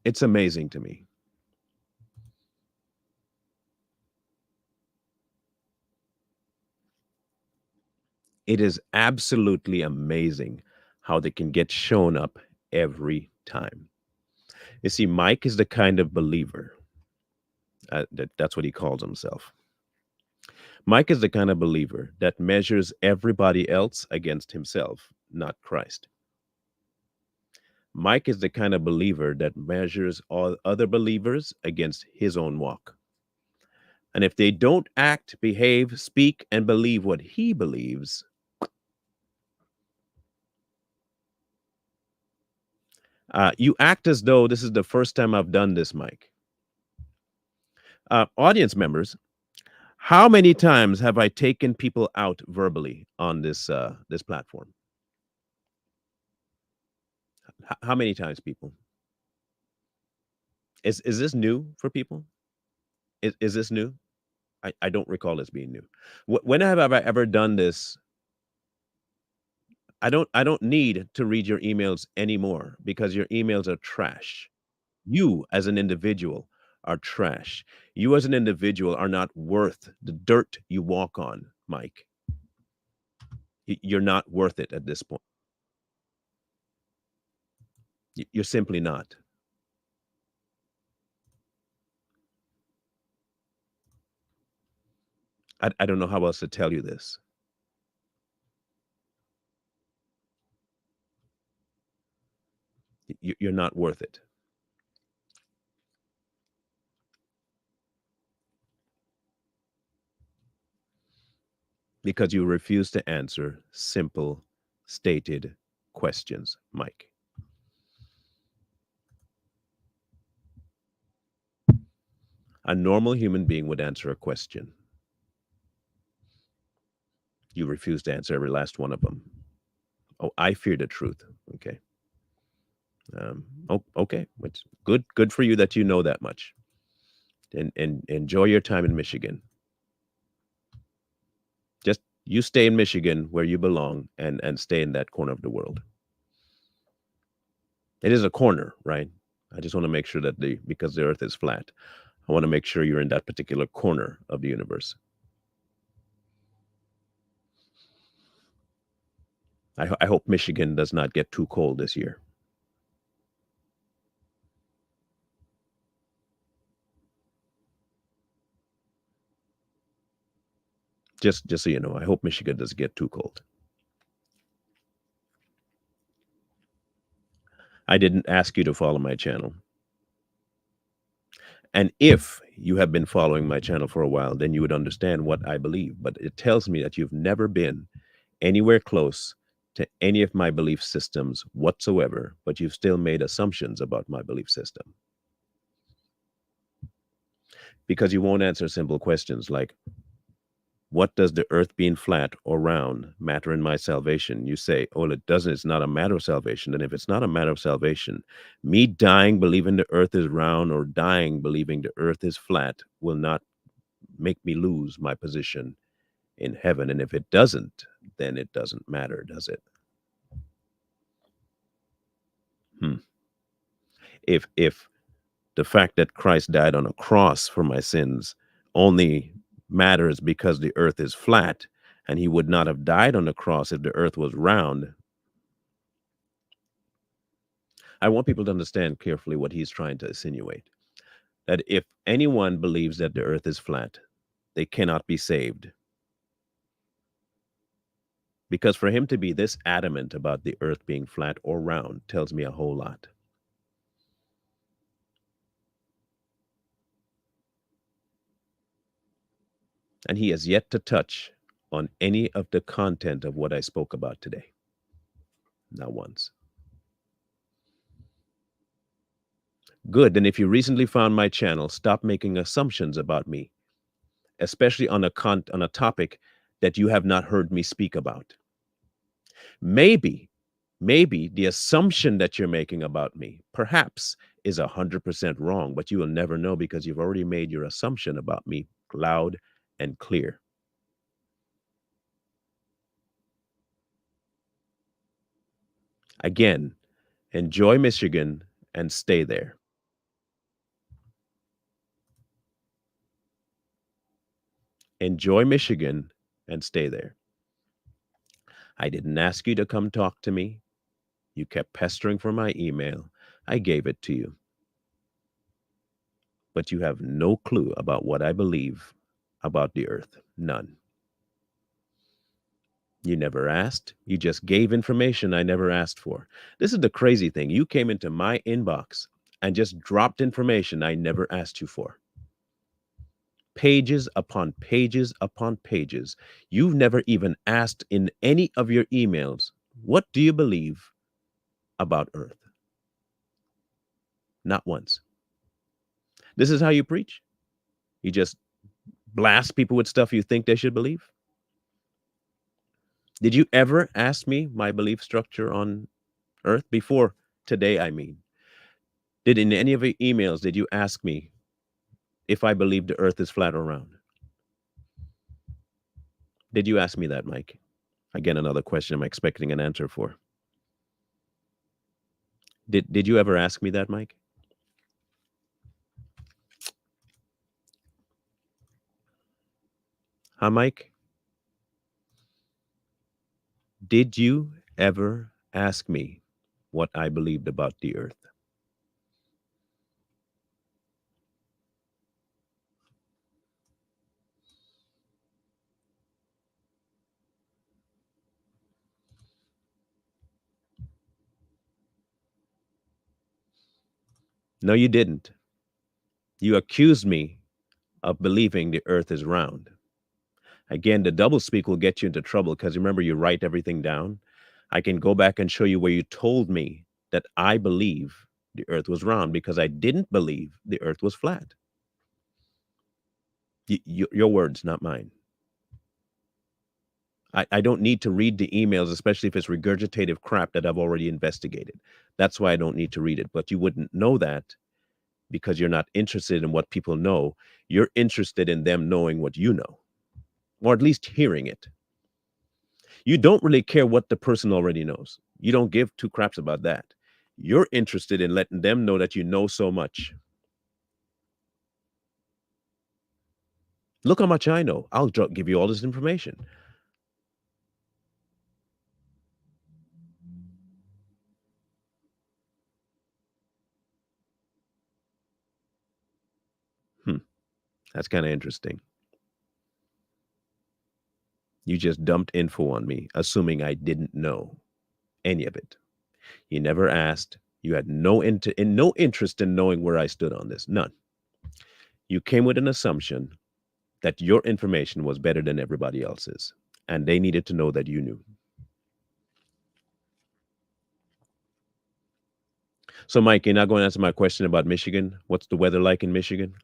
It's amazing to me. It is absolutely amazing how they can get shown up every time. You see, Mike is the kind of believer that's what he calls himself. Mike is the kind of believer that measures everybody else against himself, not Christ. Mike is the kind of believer that measures all other believers against his own walk. And if they don't act, behave, speak, and believe what he believes, you act as though this is the first time I've done this, Mike. Audience members, how many times have I taken people out verbally on this platform? How many times, people? Is this new for people? Is this new? I don't recall this being new. When have I ever done this? I don't need to read your emails anymore because your emails are trash. You as an individual are trash. You as an individual are not worth the dirt you walk on, Mike. You're not worth it at this point. You're simply not. I don't know how else to tell you this. You're not worth it because you refuse to answer simple, stated questions, Mike. A normal human being would answer a question. You refuse to answer every last one of them. Oh, I fear the truth. Okay. Okay. It's good for you that you know that much. and enjoy your time in Michigan. Just you stay in Michigan where you belong and stay in that corner of the world. It is a corner, right? I just want to make sure that because the earth is flat, I want to make sure you're in that particular corner of the universe. I hope Michigan does not get too cold this year. Just so you know, I hope Michigan doesn't get too cold. I didn't ask you to follow my channel. And if you have been following my channel for a while, then you would understand what I believe. But it tells me that you've never been anywhere close to any of my belief systems whatsoever, but you've still made assumptions about my belief system because you won't answer simple questions like, what does the earth being flat or round matter in my salvation? You say, oh, it doesn't. It's not a matter of salvation. And if it's not a matter of salvation, me dying believing the earth is round or dying believing the earth is flat will not make me lose my position in heaven. And if it doesn't, then it doesn't matter, does it? Hmm. If the fact that Christ died on a cross for my sins only matters because the earth is flat, and he would not have died on the cross if the earth was round. I want people to understand carefully what he's trying to insinuate, that if anyone believes that the earth is flat, they cannot be saved. Because for him to be this adamant about the earth being flat or round tells me a whole lot. And he has yet to touch on any of the content of what I spoke about today. Not once. Good. Then if you recently found my channel, stop making assumptions about me, especially on on a topic that you have not heard me speak about. Maybe, maybe the assumption that you're making about me, perhaps, is 100% wrong, but you will never know because you've already made your assumption about me loud and clear. Again, enjoy Michigan and stay there. Enjoy Michigan and stay there. I didn't ask you to come talk to me. You kept pestering for my email. I gave it to you. But you have no clue about what I believe about the earth. None. You never asked. You just gave information I never asked for. This is the crazy thing. You came into my inbox and just dropped information I never asked you for. Pages upon pages upon pages. You've never even asked in any of your emails, what do you believe about earth? Not once. This is how you preach? You just blast people with stuff you think they should believe? Did you ever ask me my belief structure on earth before today? I mean, did in any of your emails, did you ask me if I believe the earth is flat or round? Did you ask me that, Mike? Again, another question I'm expecting an answer for. Did you ever ask me that, Mike? Huh, Mike? Did you ever ask me what I believed about the earth? No, you didn't. You accused me of believing the earth is round. Again, the doublespeak will get you into trouble because remember, you write everything down. I can go back and show you where you told me that I believe the earth was round because I didn't believe the earth was flat. Your words, not mine. I don't need to read the emails, especially if it's regurgitative crap that I've already investigated. That's why I don't need to read it. But you wouldn't know that because you're not interested in what people know. You're interested in them knowing what you know, or at least hearing it. You don't really care what the person already knows. You don't give two craps about that. You're interested in letting them know that you know so much. Look how much I know. I'll give you all this information. Hmm, that's kind of interesting. You just dumped info on me, assuming I didn't know any of it. You never asked. You had no interest in knowing where I stood on this. None. You came with an assumption that your information was better than everybody else's, and they needed to know that you knew. So, Mike, you're not going to answer my question about Michigan. What's the weather like in Michigan?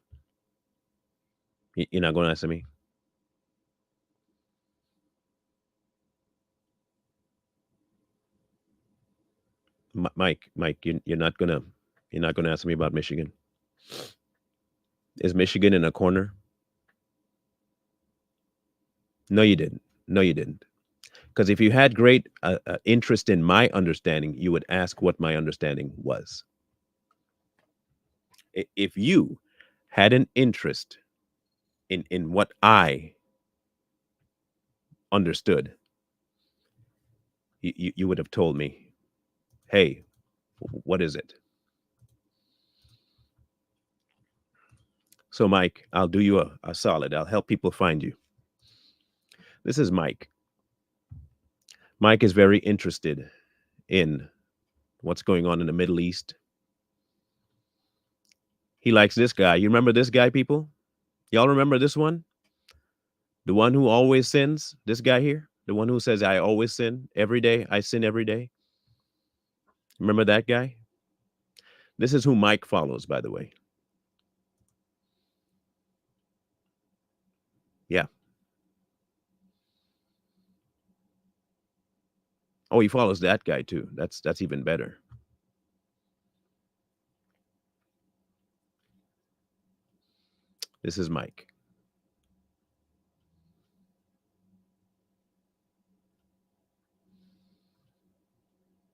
You're not going to answer me. Mike, you're not gonna answer me about Michigan. Is Michigan in a corner? No, you didn't. No, you didn't. Because if you had great interest in my understanding, you would ask what my understanding was. If you had an interest in what I understood, you would have told me, "Hey, what is it?" So, Mike, I'll do you a solid. I'll help people find you. This is Mike. Mike is very interested in what's going on in the Middle East. He likes this guy. You remember this guy, people? Y'all remember this one? The one who always sins? This guy here? The one who says, I always sin every day. I sin every day. Remember that guy? This is who Mike follows, by the way. Yeah. Oh, he follows that guy too. That's even better. This is Mike.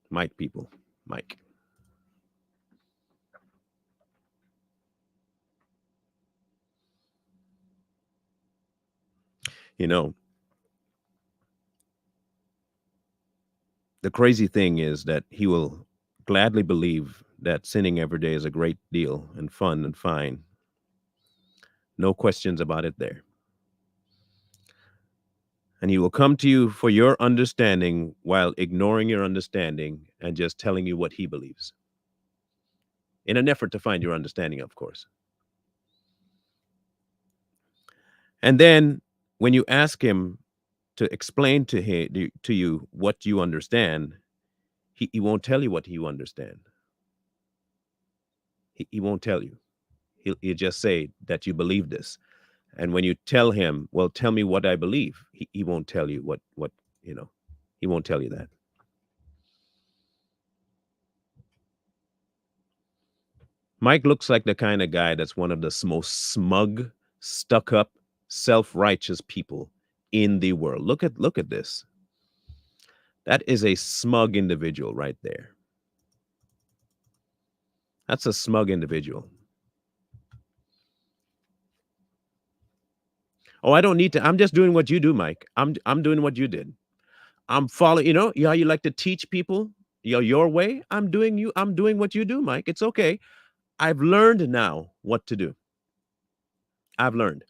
Mike, people. Mike. You know, the crazy thing is that he will gladly believe that sinning every day is a great deal and fun and fine. No questions about it there. And he will come to you for your understanding while ignoring your understanding and just telling you what he believes in an effort to find your understanding, of course. And then when you ask him to explain to you what you understand, he won't tell you what you understand. He won't tell you. He'll just say that you believe this. And when you tell him, well, tell me what I believe, he won't tell you what, you know, he won't tell you that. Mike looks like the kind of guy that's one of the most smug, stuck up, self-righteous people in the world. Look at this. That is a smug individual right there. That's a smug individual. Oh, I don't need to. I'm just doing what you do, Mike. I'm doing what you did. I'm following, how you like to teach people, your way. I'm doing what you do, Mike. It's okay. I've learned now what to do. I've learned.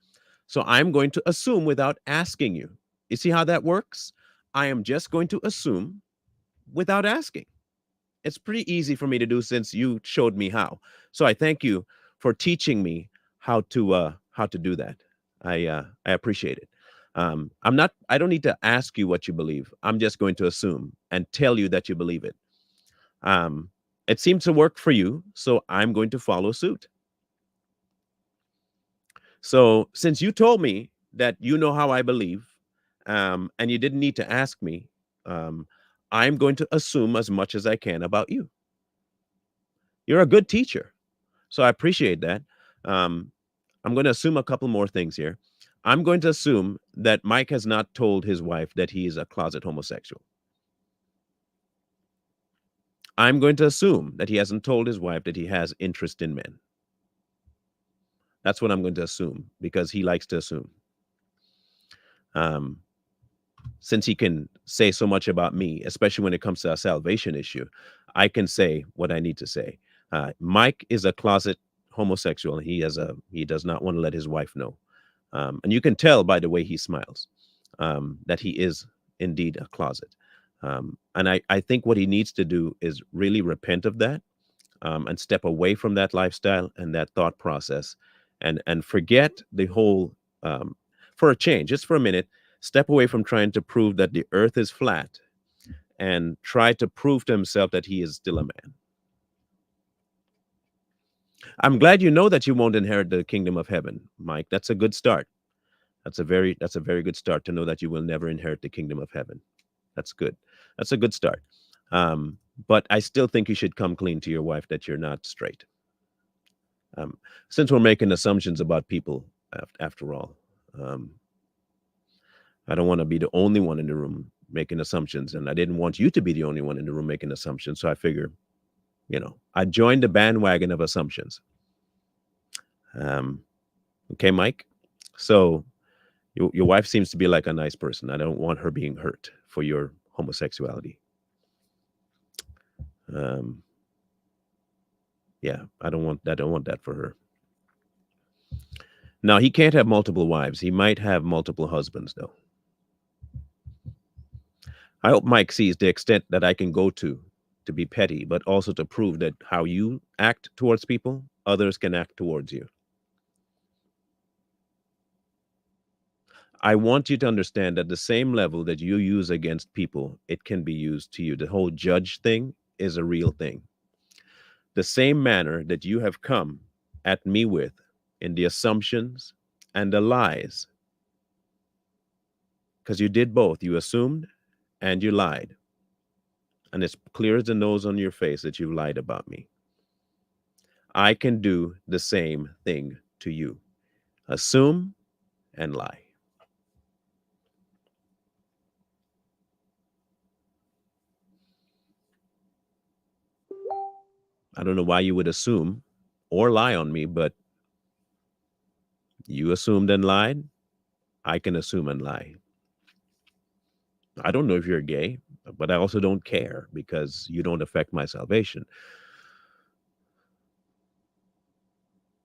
So I'm going to assume without asking you. You see how that works? I am just going to assume without asking. It's pretty easy for me to do since you showed me how. So I thank you for teaching me how to do that. I appreciate it. I don't need to ask you what you believe. I'm just going to assume and tell you that you believe it. Um, it seems to work for you, so I'm going to follow suit. So since you told me that you know how I believe, and you didn't need to ask me, um, I'm going to assume as much as I can about you. You're a good teacher. So I appreciate that. Um, I'm going to assume a couple more things here. I'm going to assume that Mike has not told his wife that he is a closet homosexual. I'm going to assume that he hasn't told his wife that he has interest in men. That's what I'm going to assume because he likes to assume. Um, since he can say so much about me, especially when it comes to a salvation issue, I can say what I need to say. Mike is a closet homosexual. And he does not want to let his wife know, and you can tell by the way he smiles that he is indeed a closet. And I think what he needs to do is really repent of that, and step away from that lifestyle and that thought process, and forget the whole, for a change, just for a minute, step away from trying to prove that the earth is flat and try to prove to himself that he is still a man. I'm glad you know that you won't inherit the kingdom of heaven, Mike. That's a good start. That's a very good start to know that you will never inherit the kingdom of heaven. That's good. That's a good start. Um, but I still think you should come clean to your wife that you're not straight. Um, since we're making assumptions about people, after all, um, I don't want to be the only one in the room making assumptions, and I didn't want you to be the only one in the room making assumptions. So I figure, I joined the bandwagon of assumptions. Um, okay, Mike. So your wife seems to be like a nice person. I don't want her being hurt for your homosexuality. Um, yeah, I don't want that for her. Now he can't have multiple wives. He might have multiple husbands, though. I hope Mike sees the extent that I can go to be petty, but also to prove that how you act towards people, others can act towards you. I want you to understand that the same level that you use against people, it can be used to you. The whole judge thing is a real thing. The same manner that you have come at me with in the assumptions and the lies, because you did both. You assumed and you lied. And it's clear as the nose on your face that you lied about me. I can do the same thing to you. Assume and lie. I don't know why you would assume or lie on me, but you assumed and lied. I can assume and lie. I don't know if you're gay, but I also don't care because you don't affect my salvation.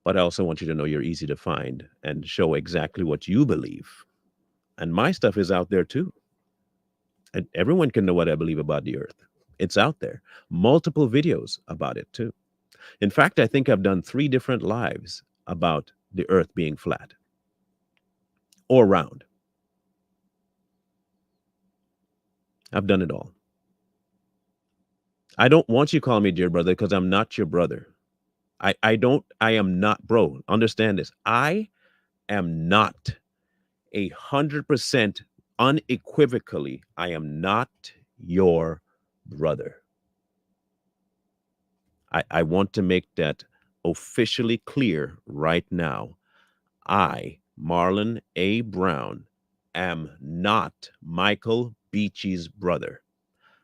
But I also want you to know you're easy to find and show exactly what you believe. And my stuff is out there too. And everyone can know what I believe about the earth. It's out there. Multiple videos about it too. In fact, I think I've done 3 different lives about the earth being flat or round. I've done it all. I don't want you to call me dear brother because I'm not your brother. I am not, bro. Understand this. I am not 100% unequivocally, I am not your brother. I want to make that officially clear right now. I, Marlon A. Brown, am not Michael Beachy's brother.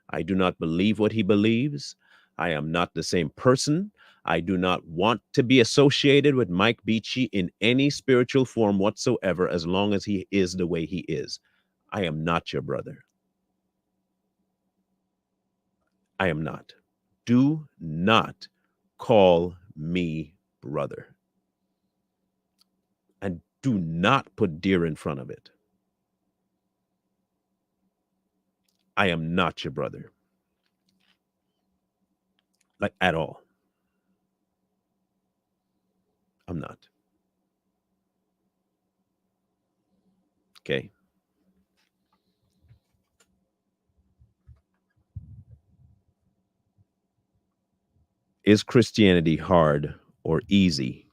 I do not believe what he believes. I am not the same person. I do not want to be associated with Mike Beachy in any spiritual form whatsoever as long as he is the way he is. I am not your brother. I am not. Do not call me brother. And do not put dear in front of it. I am not your brother. Like at all. I'm not. Okay. Is Christianity hard or easy?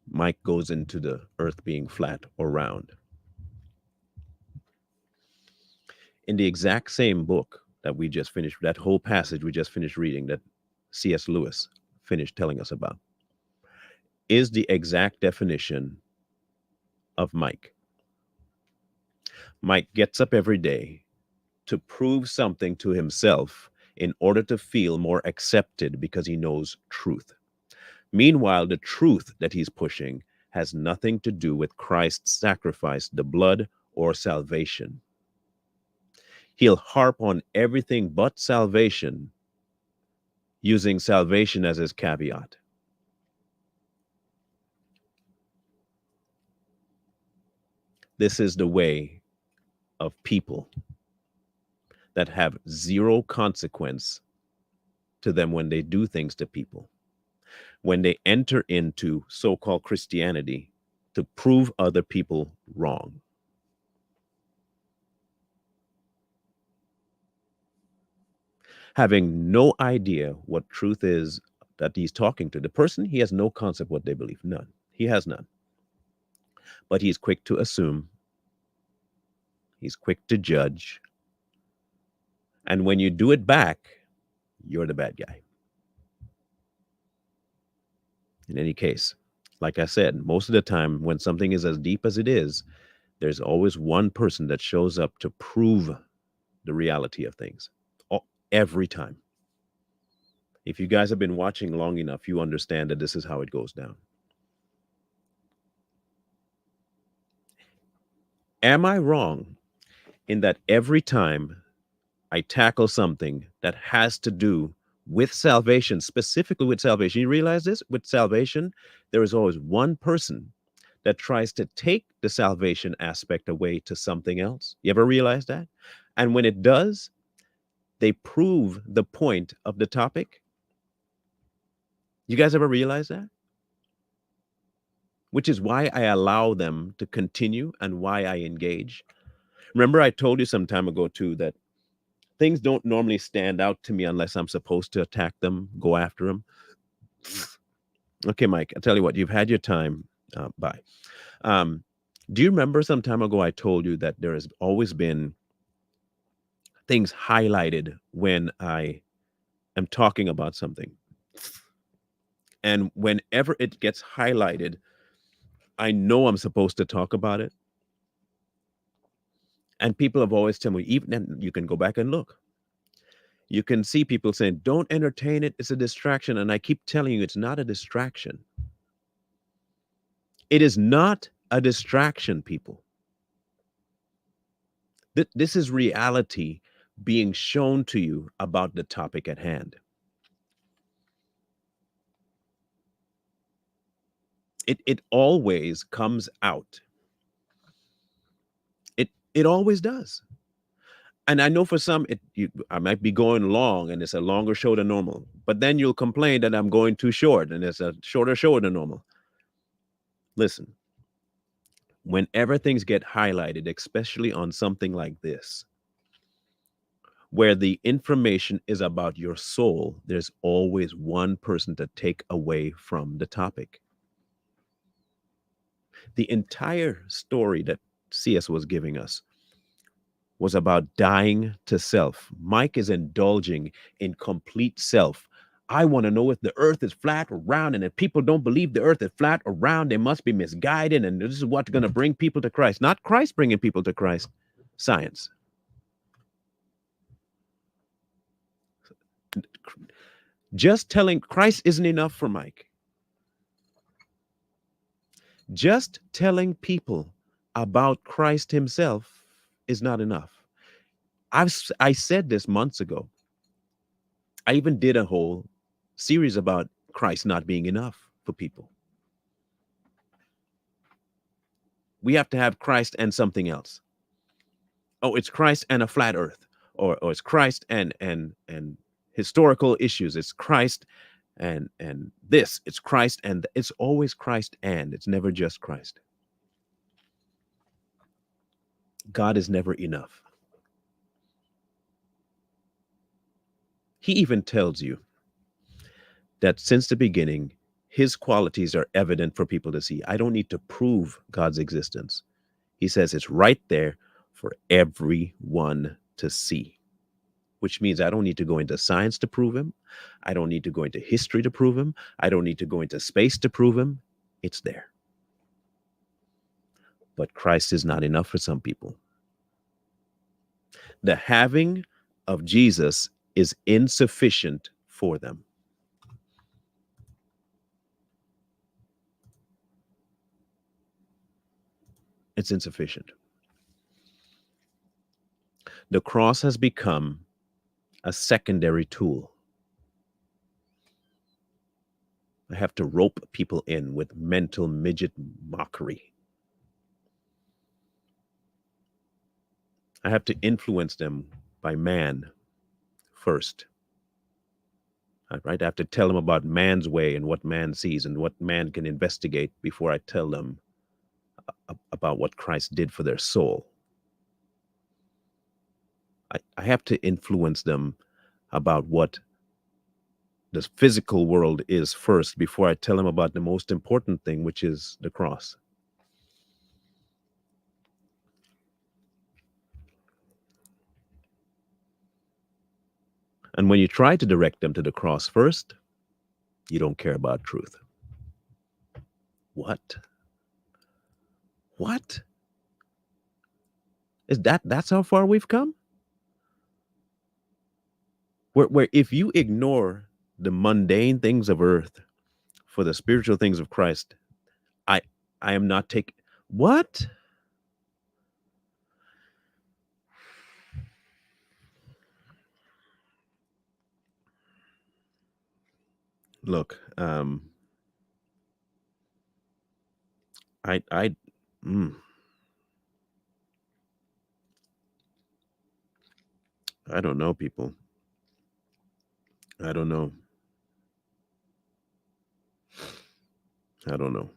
Mike goes into the earth being flat or round. In the exact same book that we just finished, that whole passage we just finished reading, that C.S. Lewis finished telling us about, is the exact definition of Mike. Mike gets up every day to prove something to himself in order to feel more accepted because he knows truth. Meanwhile, the truth that he's pushing has nothing to do with Christ's sacrifice, the blood, or salvation. He'll harp on everything but salvation, using salvation as his caveat. This is the way of people that have zero consequence to them when they do things to people. When they enter into so-called Christianity to prove other people wrong. Having no idea what truth is that he's talking to. The person, he has no concept what they believe. None. He has none. But he's quick to assume. He's quick to judge. And when you do it back, you're the bad guy. In any case, like I said, most of the time when something is as deep as it is, there's always one person that shows up to prove the reality of things. Every time. If you guys have been watching long enough, you understand that this is how it goes down. Am I wrong in that every time I tackle something that has to do with salvation, specifically with salvation, you realize this? With salvation, there is always one person that tries to take the salvation aspect away to something else. You ever realize that? And when it does, they prove the point of the topic. You guys ever realize that? Which is why I allow them to continue and why I engage. Remember, I told you some time ago, too, that things don't normally stand out to me unless I'm supposed to attack them, go after them. Okay, Mike, I'll tell you what, you've had your time. Bye. Do you remember some time ago I told you that there has always been things highlighted when I am talking about something? And whenever it gets highlighted, I know I'm supposed to talk about it. And people have always told me, even and you can go back and look. You can see people saying, don't entertain it. It's a distraction. And I keep telling you, it's not a distraction. It is not a distraction, people. This is reality being shown to you about the topic at hand. It always comes out. It always does. And I know for some, I might be going long and it's a longer show than normal. But then you'll complain that I'm going too short and it's a shorter show than normal. Listen, whenever things get highlighted, especially on something like this, where the information is about your soul, there's always one person to take away from the topic. The entire story that C.S. was giving us was about dying to self. Mike is indulging in complete self. I want to know if the earth is flat or round, and if people don't believe the earth is flat or round, they must be misguided, and this is what's going to bring people to Christ. Not Christ bringing people to Christ, science. Just telling Christ isn't enough for Mike. Just telling people about Christ himself is not enough. I said this months ago. I even did a whole series about Christ not being enough for people. We have to have Christ and something else. Oh, it's Christ and a flat earth, or it's Christ and historical issues. It's Christ and this. It's Christ and it's always Christ and it's never just Christ. God is never enough. He even tells you that since the beginning, his qualities are evident for people to see. I don't need to prove God's existence. He says it's right there for everyone to see. which means I don't need to go into science to prove him. I don't need to go into history to prove him. I don't need to go into space to prove him. It's there. But Christ is not enough for some people. The having of Jesus is insufficient for them. It's insufficient. The cross has become a secondary tool. I have to rope people in with mental midget mockery. I have to influence them by man first. Right? I have to tell them about man's way and what man sees and what man can investigate before I tell them about what Christ did for their soul. I have to influence them about what the physical world is first before I tell them about the most important thing, which is the cross. And when you try to direct them to the cross first, you don't care about truth. What? What? That's how far we've come? Where if you ignore the mundane things of earth for the spiritual things of Christ, I I am not taking what? Look, I mm, I don't know, people. I don't know. I don't know.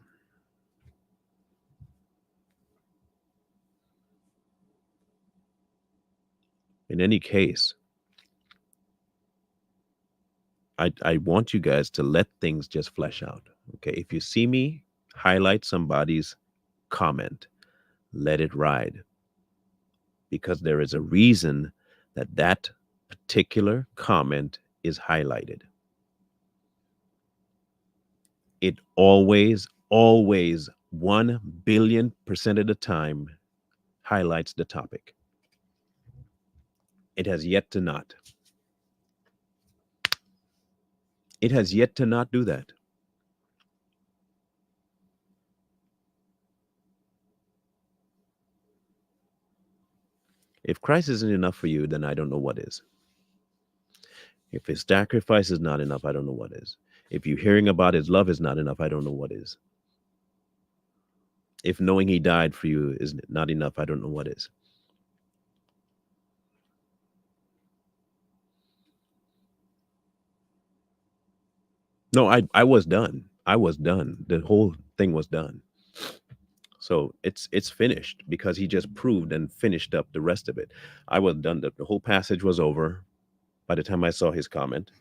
In any case, I want you guys to let things just flesh out. Okay. If you see me highlight somebody's comment, let it ride because there is a reason that that particular comment is highlighted. It always 1 billion% of the time highlights the topic. It has yet to not. It has yet to not do that. If Christ isn't enough for you, then I don't know what is. If his sacrifice is not enough, I don't know what is. If you hearing about his love is not enough, I don't know what is. If knowing he died for you is not enough, I don't know what is. No, I was done. I was done. The whole thing was done. So it's finished because he just proved and finished up the rest of it. I was done. The whole passage was over by the time I saw his comment.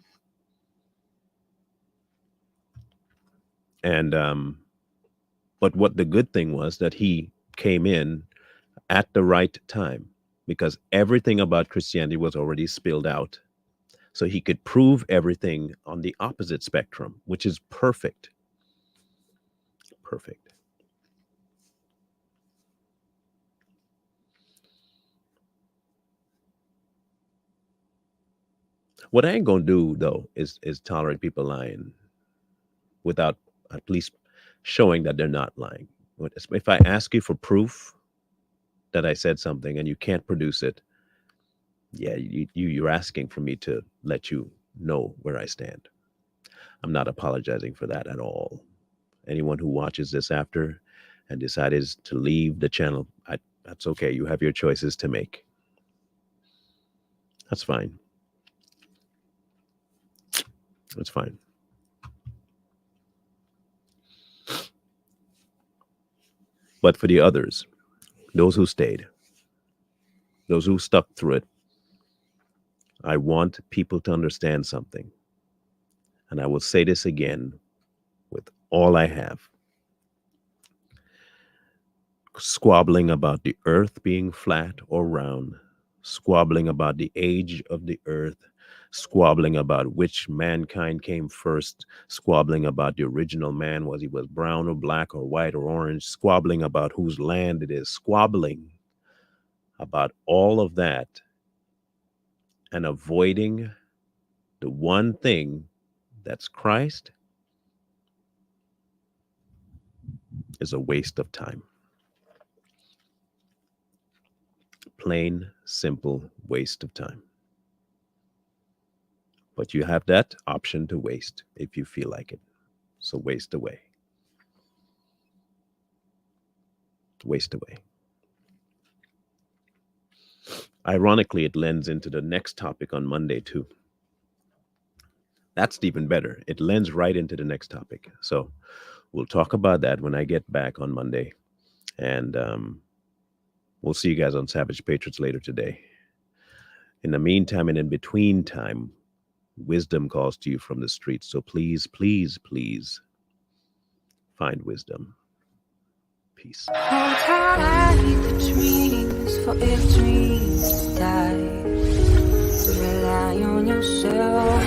And but what the good thing was that he came in at the right time because everything about Christianity was already spilled out. So he could prove everything on the opposite spectrum, which is perfect. Perfect. What I ain't gonna do though is tolerate people lying without at least showing that they're not lying. If I ask you for proof that I said something and you can't produce it, yeah, you're asking for me to let you know where I stand. I'm not apologizing for that at all. Anyone who watches this after and decided to leave the channel, that's okay. You have your choices to make. That's fine. That's fine. But for the others, those who stayed, those who stuck through it, I want people to understand something. And I will say this again with all I have. Squabbling about the earth being flat or round squabbling about the age of the earth, squabbling about which mankind came first, squabbling about the original man, was he was brown or black or white or orange, squabbling about whose land it is, squabbling about all of that, and avoiding the one thing that's Christ is a waste of time. Plain, simple waste of time. But you have that option to waste if you feel like it. So waste away. Waste away. Ironically, it lends into the next topic on Monday, too. That's even better. It lends right into the next topic. So we'll talk about that when I get back on Monday. And we'll see you guys on Savage Patriots later today. In the meantime and in between time, wisdom calls to you from the streets. So please, please, please find wisdom. Peace. Hold tight the dreams, for if dreams die, rely on yourself.